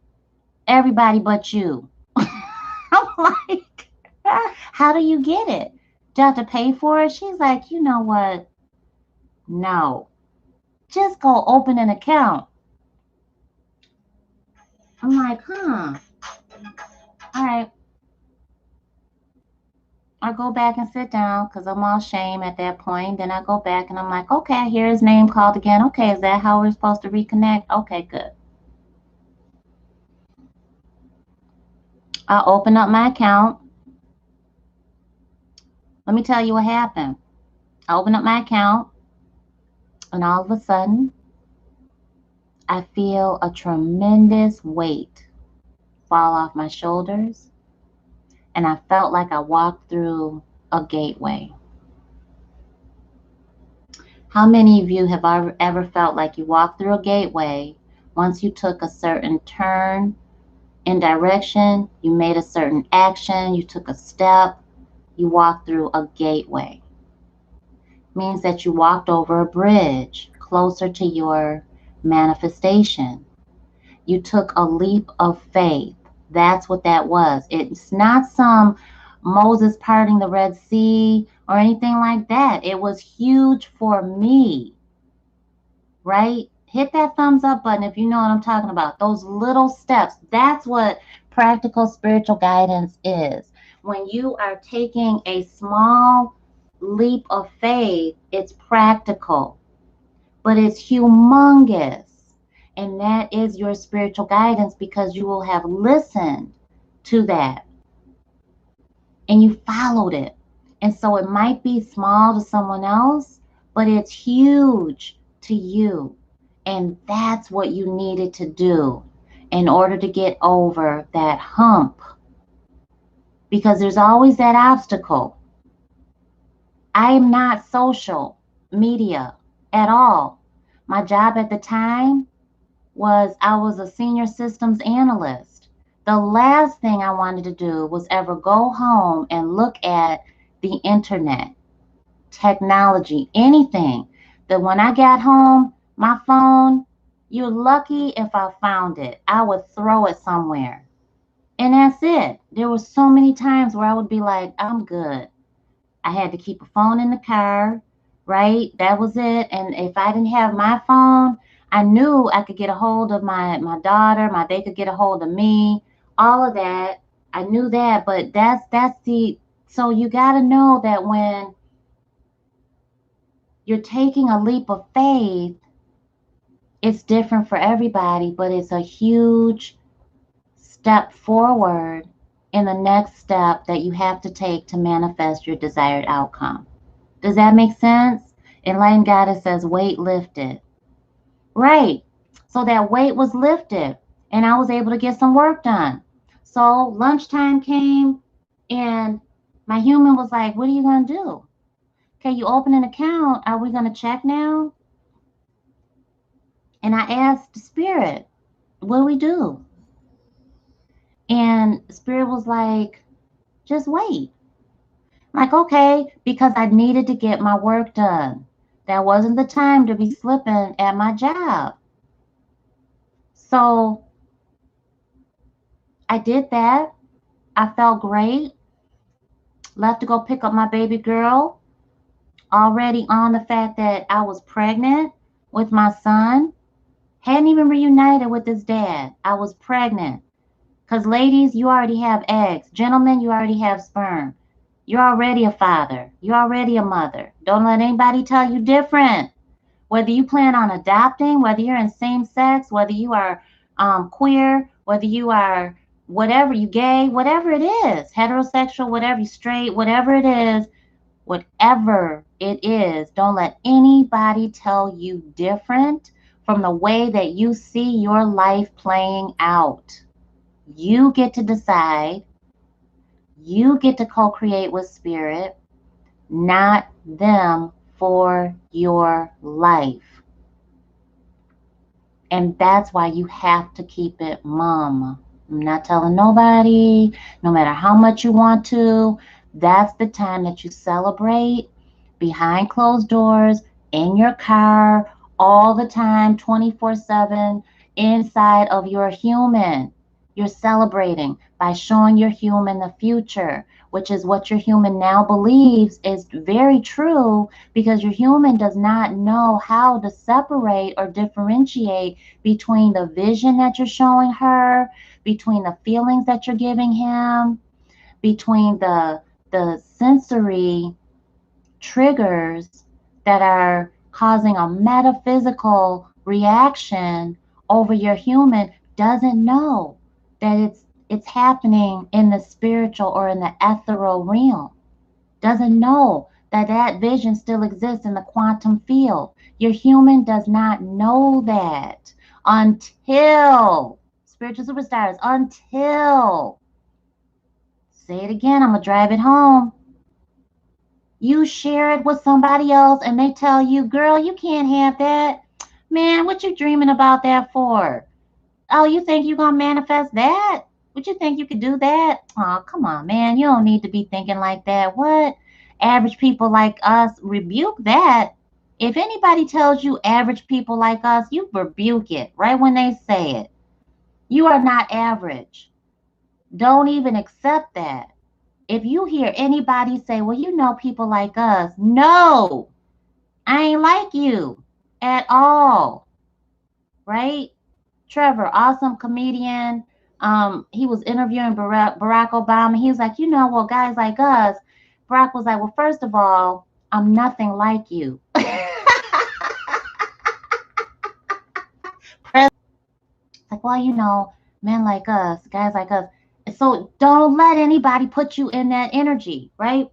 Everybody but you. I'm like, how do you get it? Do you have to pay for it? She's like, you know what? No. Just go open an account. I'm like, huh. All right. I go back and sit down because I'm all shame at that point. Then I go back and I'm like, okay, I hear his name called again. Okay, is that how we're supposed to reconnect? Okay, good. I open up my account. Let me tell you what happened. I open up my account and all of a sudden I feel a tremendous weight fall off my shoulders and I felt like I walked through a gateway. How many of you have ever felt like you walked through a gateway once you took a certain turn in direction, you made a certain action, you took a step, you walked through a gateway? It means that you walked over a bridge closer to your manifestation. You took a leap of faith. That's what that was. It's not some Moses parting the Red Sea or anything like that. It was huge for me, right? Hit that thumbs up button if you know what I'm talking about. Those little steps. That's what practical spiritual guidance is. When you are taking a small leap of faith, it's practical, but it's humongous. And that is your spiritual guidance, because you will have listened to that and you followed it. And so it might be small to someone else, but it's huge to you. And that's what you needed to do in order to get over that hump, because there's always that obstacle. I am not social media at all. My job at the time was I was a senior systems analyst. The last thing I wanted to do was ever go home and look at the internet, technology, anything. That when I got home, my phone, you're lucky if I found it. I would throw it somewhere. And that's it. There were so many times where I would be like, I'm good. I had to keep a phone in the car, right? That was it. And if I didn't have my phone, I knew I could get a hold of my daughter, they could get a hold of me, all of that. I knew that, but that's the so you got to know that when you're taking a leap of faith, it's different for everybody, but it's a huge step forward in the next step that you have to take to manifest your desired outcome. Does that make sense? Enlightened Goddess says, weight lifted. Right. So that weight was lifted and I was able to get some work done. So lunchtime came and my human was like, what are you going to do? Okay, you open an account. Are we going to check now? And I asked Spirit, what do we do? And Spirit was like, just wait. Like, okay, because I needed to get my work done. That wasn't the time to be slipping at my job. So I did that. I felt great. Left to go pick up my baby girl. Already on the fact that I was pregnant with my son. Hadn't even reunited with his dad. I was pregnant. Because ladies, you already have eggs. Gentlemen, you already have sperm. You're already a father. You're already a mother. Don't let anybody tell you different. Whether you plan on adopting, whether you're in same sex, whether you are queer, whether you are whatever, you gay, whatever it is, heterosexual, whatever, you straight, whatever it is, don't let anybody tell you different from the way that you see your life playing out. You get to decide. You get to co-create with Spirit, not them for your life. And that's why you have to keep it mum. I'm not telling nobody, no matter how much you want to. That's the time that you celebrate behind closed doors, in your car, all the time, 24/7, inside of your human. You're celebrating by showing your human the future, which is what your human now believes is very true, because your human does not know how to separate or differentiate between the vision that you're showing her, between the feelings that you're giving him, between the sensory triggers that are causing a metaphysical reaction over your human. Doesn't know that it's happening in the spiritual or in the ethereal realm. Doesn't know that that vision still exists in the quantum field. Your human does not know that until, spiritual superstars, until, say it again, I'm going to drive it home. You share it with somebody else and they tell you, girl, you can't have that. Man, what you dreaming about that for? Oh, you think you're going to manifest that? What you think you could do that? Oh, come on, man. You don't need to be thinking like that. What? Average people like us, rebuke that. If anybody tells you average people like us, you rebuke it right when they say it. You are not average. Don't even accept that. If you hear anybody say, well, you know people like us, no, I ain't like you at all, right? Trevor, awesome comedian. He was interviewing Barack Obama. He was like, you know, well, guys like us, Barack was like, well, first of all, I'm nothing like you. Like, well, you know, men like us, guys like us. So don't let anybody put you in that energy, right?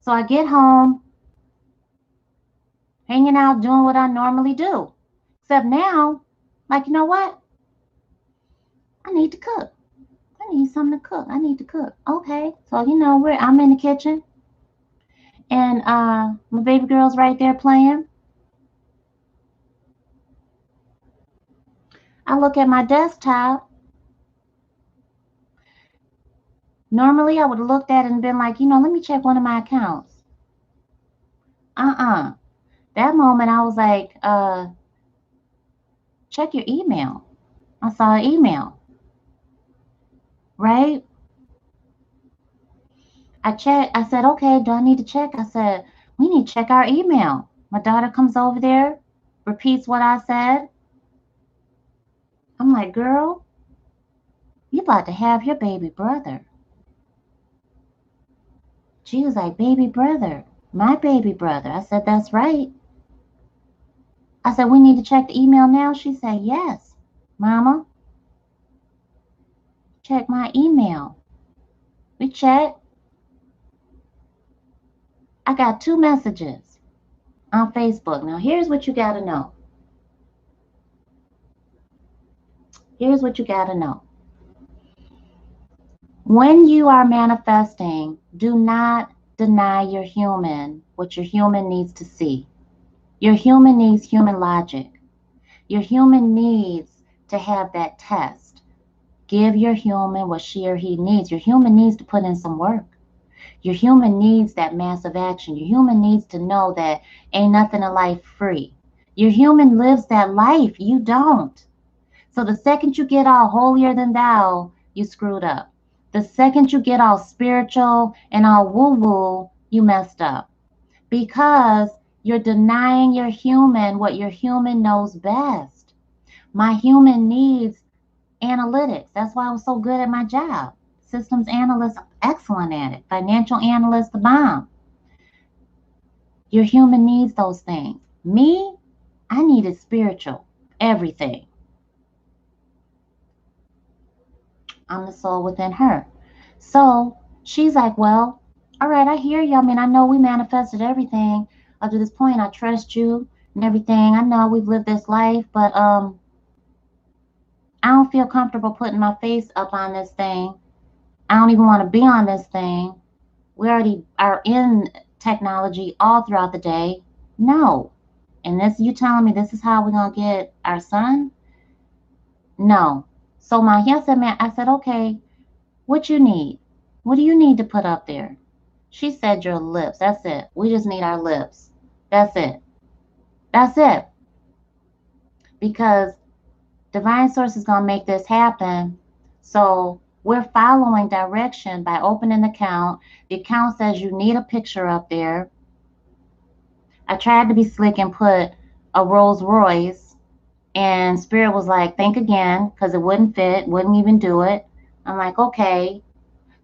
So I get home, hanging out, doing what I normally do. Except now, like, you know what? I need to cook. I need something to cook. I need to cook. Okay. So, you know, I'm in the kitchen and my baby girl's right there playing. I look at my desktop. Normally I would have looked at it and been like, you know, let me check one of my accounts. Uh-uh. That moment I was like, check your email. I saw an email, right? I checked. I said, okay, do I need to check? I said, we need to check our email. My daughter comes over there, repeats what I said. I'm like, girl, you about to have your baby brother. She was like, baby brother, my baby brother. I said, that's right. I said, we need to check the email now. She said, yes, mama, check my email. We checked. I got 2 messages on Facebook. Now, here's what you got to know. Here's what you got to know. When you are manifesting, do not deny your human what your human needs to see. Your human needs human logic. Your human needs to have that test. Give your human what she or he needs. Your human needs to put in some work. Your human needs that massive action. Your human needs to know that ain't nothing in life free. Your human lives that life. You don't. So the second you get all holier than thou, you screwed up. The second you get all spiritual and all woo-woo, you messed up. Because you're denying your human what your human knows best. My human needs analytics. That's why I was so good at my job. Systems analyst, excellent at it. Financial analyst, the bomb. Your human needs those things. Me, I needed spiritual. Everything. I'm the soul within her. So she's like, well, all right, I hear you. I mean, I know we manifested everything up to this point. I trust you and everything. I know we've lived this life, but I don't feel comfortable putting my face up on this thing. I don't even want to be on this thing. We already are in technology all throughout the day. No. And this, you telling me this is how we're gonna get our son? No. So I said, okay, what you need? What do you need to put up there? She said your lips. That's it. We just need our lips. That's it. That's it. Because divine source is going to make this happen. So we're following direction by opening the account. The account says you need a picture up there. I tried to be slick and put a Rolls Royce, and Spirit was like, think again, because it wouldn't fit, wouldn't even do it. I'm like, okay.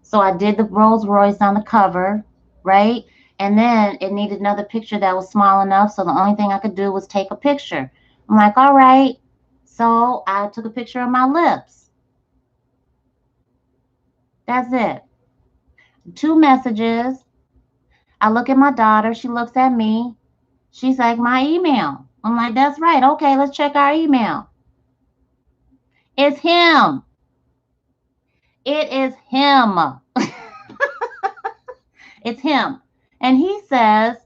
So I did the Rolls Royce on the cover, right? And then it needed another picture that was small enough. So the only thing I could do was take a picture. I'm like, all right. So I took a picture of my lips. That's it. 2 messages. I look at my daughter. She looks at me. She's like, my email. I'm like, that's right. Okay, let's check our email. It's him. It is him. It's him. And he says,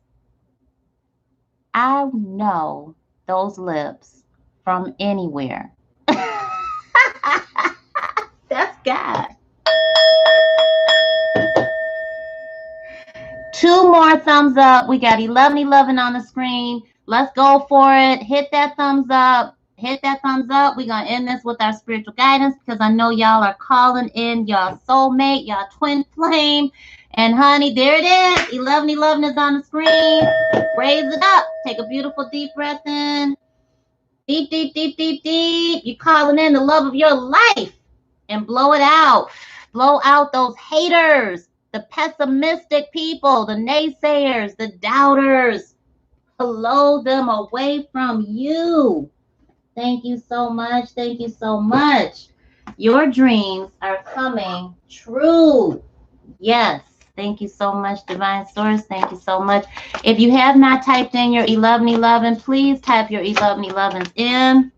I know those lips from anywhere. That's God. 2 more thumbs up. We got 11 on the screen. Let's go for it. Hit that thumbs up. Hit that thumbs up. We're going to end this with our spiritual guidance because I know y'all are calling in y'all soulmate, y'all twin flame. And honey, there it is. 11 is on the screen. Raise it up. Take a beautiful deep breath in. Deep, deep, deep, deep, deep. You're calling in the love of your life. And blow it out. Blow out those haters. the pessimistic people, the naysayers, the doubters. Blow them away from you. Thank you so much. Thank you so much. Your dreams are coming true. Yes. Thank you so much, Divine Source. Thank you so much. If you have not typed in your 1111, please type your 1111s in.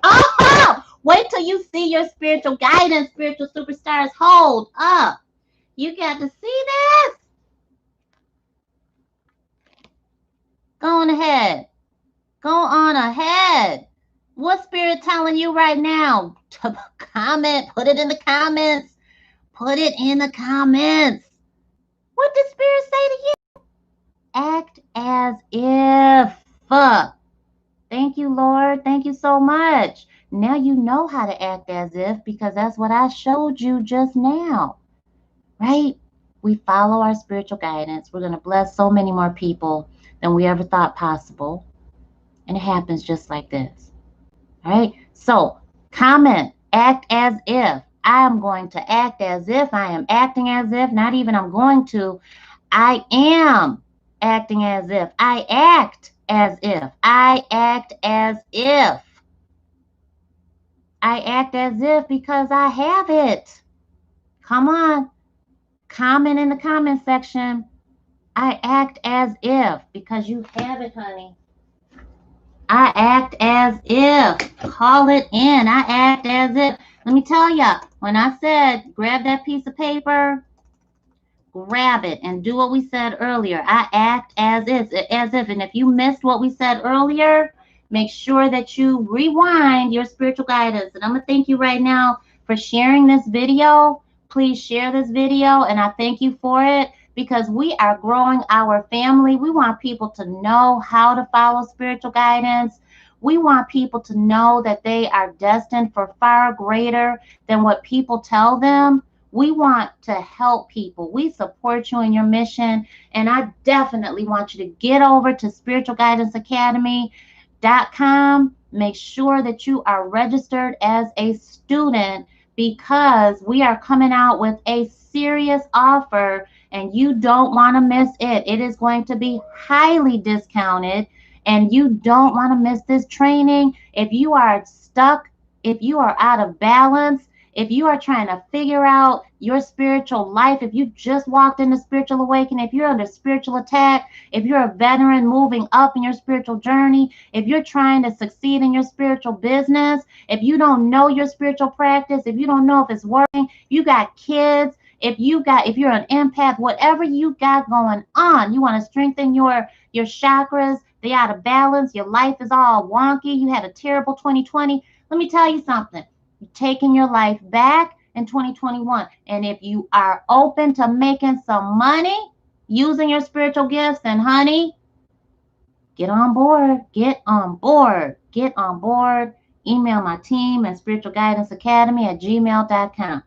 Oh, wait till you see your spiritual guidance, spiritual superstars. Hold up. You got to see this? Go on ahead. Go on ahead. What spirit telling you right now? Comment. Put it in the comments. Put it in the comments. What did spirit say to you? Act as if. Thank you, Lord. Thank you so much. Now you know how to act as if, because that's what I showed you just now. Right? We follow our spiritual guidance. We're going to bless so many more people than we ever thought possible. And it happens just like this. All right? So, comment, act as if. I am going to act as if. I am acting as if. Not even I'm going to. I am acting as if. I act as if. I act as if. I act as if because I have it. Come on. Comment in the comment section. I act as if, because you have it, honey. I act as if. Call it in. I act as if. Let me tell ya, when I said grab that piece of paper, grab it and do what we said earlier. I act as if. And if you missed what we said earlier, make sure that you rewind your spiritual guidance. And I'm going to thank you right now for sharing this video. Please share this video, and I thank you for it, because we are growing our family. We want people to know how to follow spiritual guidance. We want people to know that they are destined for far greater than what people tell them. We want to help people. We support you in your mission, and I definitely want you to get over to spiritualguidanceacademy.com. Make sure that you are registered as a student, because we are coming out with a serious offer and you don't want to miss it. It is going to be highly discounted, and you don't want to miss this training. If you are stuck, if you are out of balance, if you are trying to figure out your spiritual life, if you just walked into spiritual awakening, if you're under spiritual attack, if you're a veteran moving up in your spiritual journey, if you're trying to succeed in your spiritual business, if you don't know your spiritual practice, if you don't know if it's working, you got kids, if you're an empath, whatever you got going on, you want to strengthen your chakras, they're out of balance, your life is all wonky, you had a terrible 2020. Let me tell you something. You're taking your life back in 2021. And if you are open to making some money using your spiritual gifts, then honey, get on board. Get on board. Get on board. Email my team at spiritualguidanceacademy@gmail.com.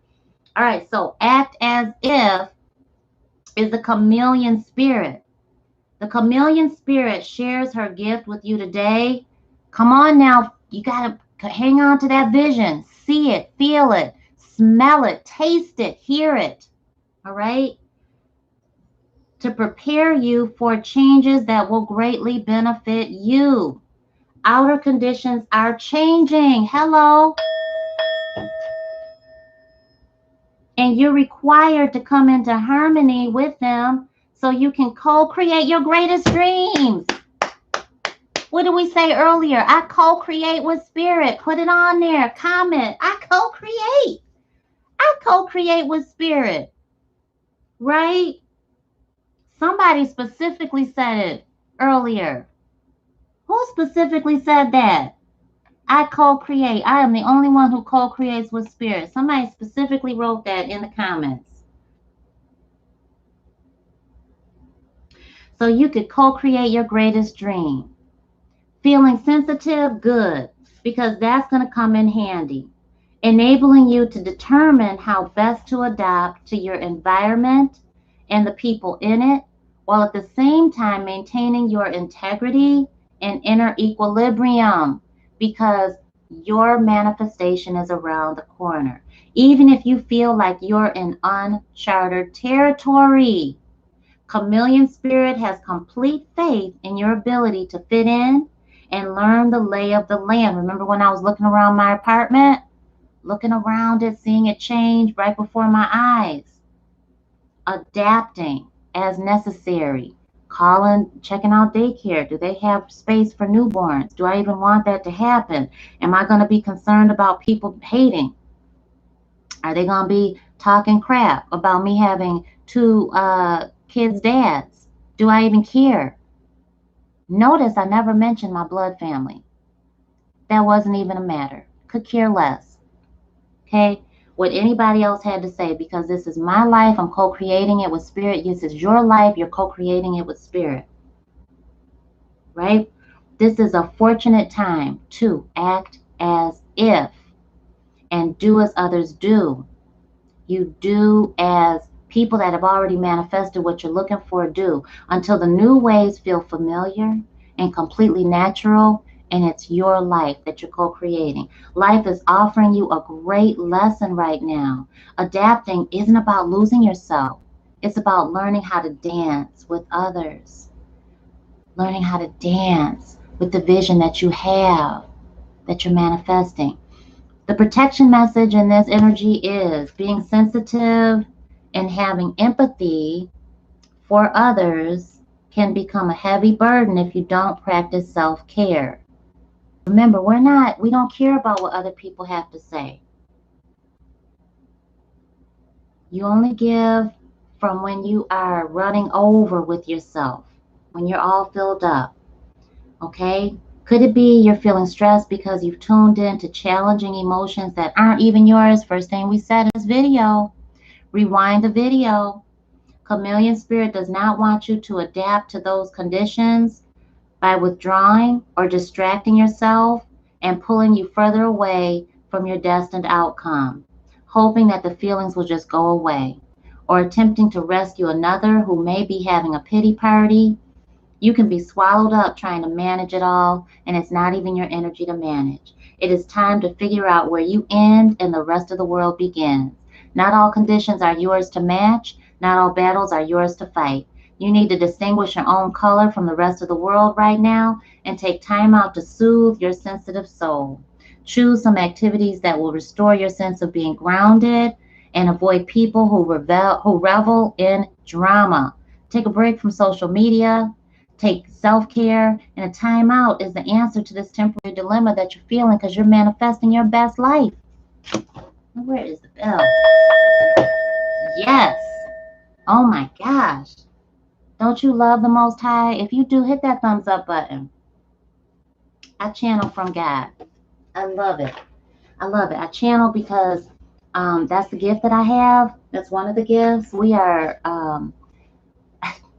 All right, so act as if is the chameleon spirit. The chameleon spirit shares her gift with you today. Come on now. You got to hang on to that vision. See it, feel it, smell it, taste it, hear it. All right? To prepare you for changes that will greatly benefit you. Outer conditions are changing. Hello. And you're required to come into harmony with them so you can co-create your greatest dreams. What did we say earlier? I co-create with spirit. Put it on there. Comment. I co-create. I co-create with spirit. Right? Somebody specifically said it earlier. Who specifically said that? I co-create. I am the only one who co-creates with spirit. Somebody specifically wrote that in the comments. So you could co-create your greatest dream. Feeling sensitive? Good, because that's going to come in handy. Enabling you to determine how best to adapt to your environment and the people in it, while at the same time maintaining your integrity and inner equilibrium. Because Your manifestation is around the corner. Even if you feel like you're in uncharted territory, Chameleon Spirit has complete faith in your ability to fit in and learn the lay of the land. Remember when I was looking around my apartment, looking around it, seeing it change right before my eyes, adapting as necessary, calling, checking out daycare. Do they have space for newborns? Do I even want that to happen? Am I going to be concerned about people hating? Are they going to be talking crap about me having two kids' dads? Do I even care? Notice I never mentioned my blood family. That wasn't even a matter. Could care less. Okay? What anybody else had to say, because this is my life. I'm co-creating it with spirit. This is your life. You're co-creating it with spirit. Right? This is a fortunate time to act as if and do as others do. You do as people that have already manifested what you're looking for do, until the new ways feel familiar and completely natural, and it's your life that you're co-creating. Life is offering you a great lesson right now. Adapting isn't about losing yourself. It's about learning how to dance with others, learning how to dance with the vision that you have, that you're manifesting. The protection message in this energy is being sensitive and having empathy for others can become a heavy burden if you don't practice self-care. Remember, we don't care about what other people have to say. You only give from when you are running over with yourself, when you're all filled up. Okay? Could it be you're feeling stressed because you've tuned in to challenging emotions that aren't even yours? First thing we said in this video, rewind the video. Chameleon Spirit does not want you to adapt to those conditions by withdrawing or distracting yourself and pulling you further away from your destined outcome, hoping that the feelings will just go away, or attempting to rescue another who may be having a pity party. You can be swallowed up trying to manage it all, and it's not even your energy to manage. It is time to figure out where you end and the rest of the world begins. Not all conditions are yours to match. Not all battles are yours to fight. You need to distinguish your own color from the rest of the world right now and take time out to soothe your sensitive soul. Choose some activities that will restore your sense of being grounded and avoid people who revel in drama. Take a break from social media. Take self-care, and a timeout is the answer to this temporary dilemma that you're feeling because you're manifesting your best life. Where is the bell? Yes. Oh my gosh. Don't you love the Most High? If you do, hit that thumbs up button. I channel from God. I love it. I love it. I channel because that's the gift that I have. That's one of the gifts.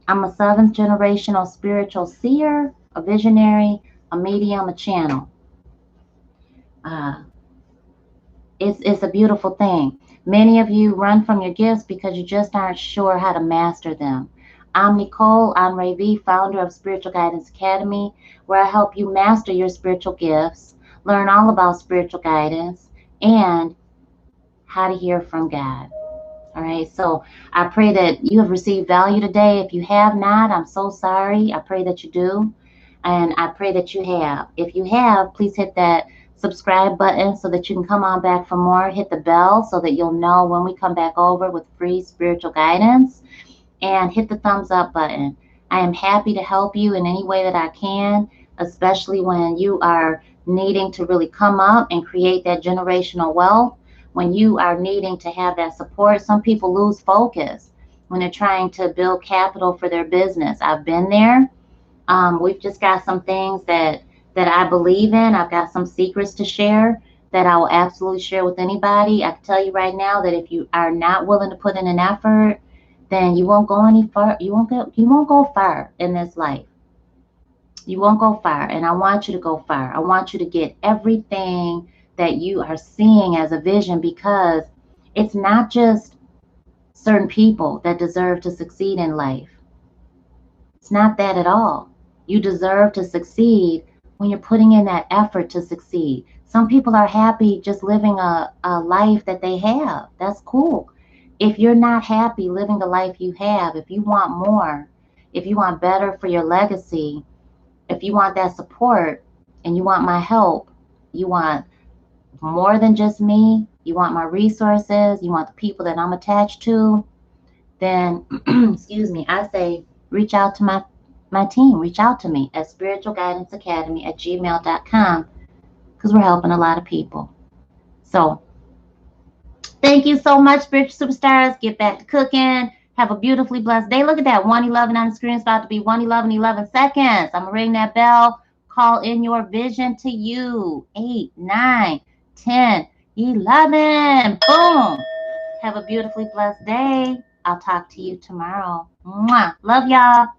I'm a seventh generational spiritual seer, a visionary, a medium, a channel. Uh, it's a beautiful thing. Many of you run from your gifts because you just aren't sure how to master them. I'm Nicole. I'm Ray V, founder of Spiritual Guidance Academy, where I help you master your spiritual gifts, learn all about spiritual guidance, and how to hear from God. All right, so I pray that you have received value today. If you have not, I'm so sorry. I pray that you do. And I pray that you have. If you have, please hit that subscribe button so that you can come on back for more. Hit the bell so that you'll know when we come back over with free spiritual guidance. And hit the thumbs up button. I am happy to help you in any way that I can, especially when you are needing to really come up and create that generational wealth. When you are needing to have that support, some people lose focus when they're trying to build capital for their business. I've been there. We've just got some things that I believe in. I've got some secrets to share that I will absolutely share with anybody. I can tell you right now that if you are not willing to put in an effort, then you won't go any far. You won't go far in this life. You won't go far, and I want you to go far. I want you to get everything that you are seeing as a vision, because it's not just certain people that deserve to succeed in life. It's not that at all. You deserve to succeed when you're putting in that effort to succeed. Some people are happy just living a life that they have. That's cool. If you're not happy living the life you have, if you want more, if you want better for your legacy, if you want that support and you want my help, you want more than just me, you want my resources, you want the people that I'm attached to, then excuse me, I say reach out to my team. Reach out to me at spiritualguidanceacademy@gmail.com because we're helping a lot of people. So thank you so much, spiritual superstars. Get back to cooking. Have a beautifully blessed day. Look at that, 111 on the screen. It's about to be 111, 11 seconds. I'm going to ring that bell. Call in your vision to you. 8, 9, 10, 11. Boom. Have a beautifully blessed day. I'll talk to you tomorrow. Mwah. Love y'all.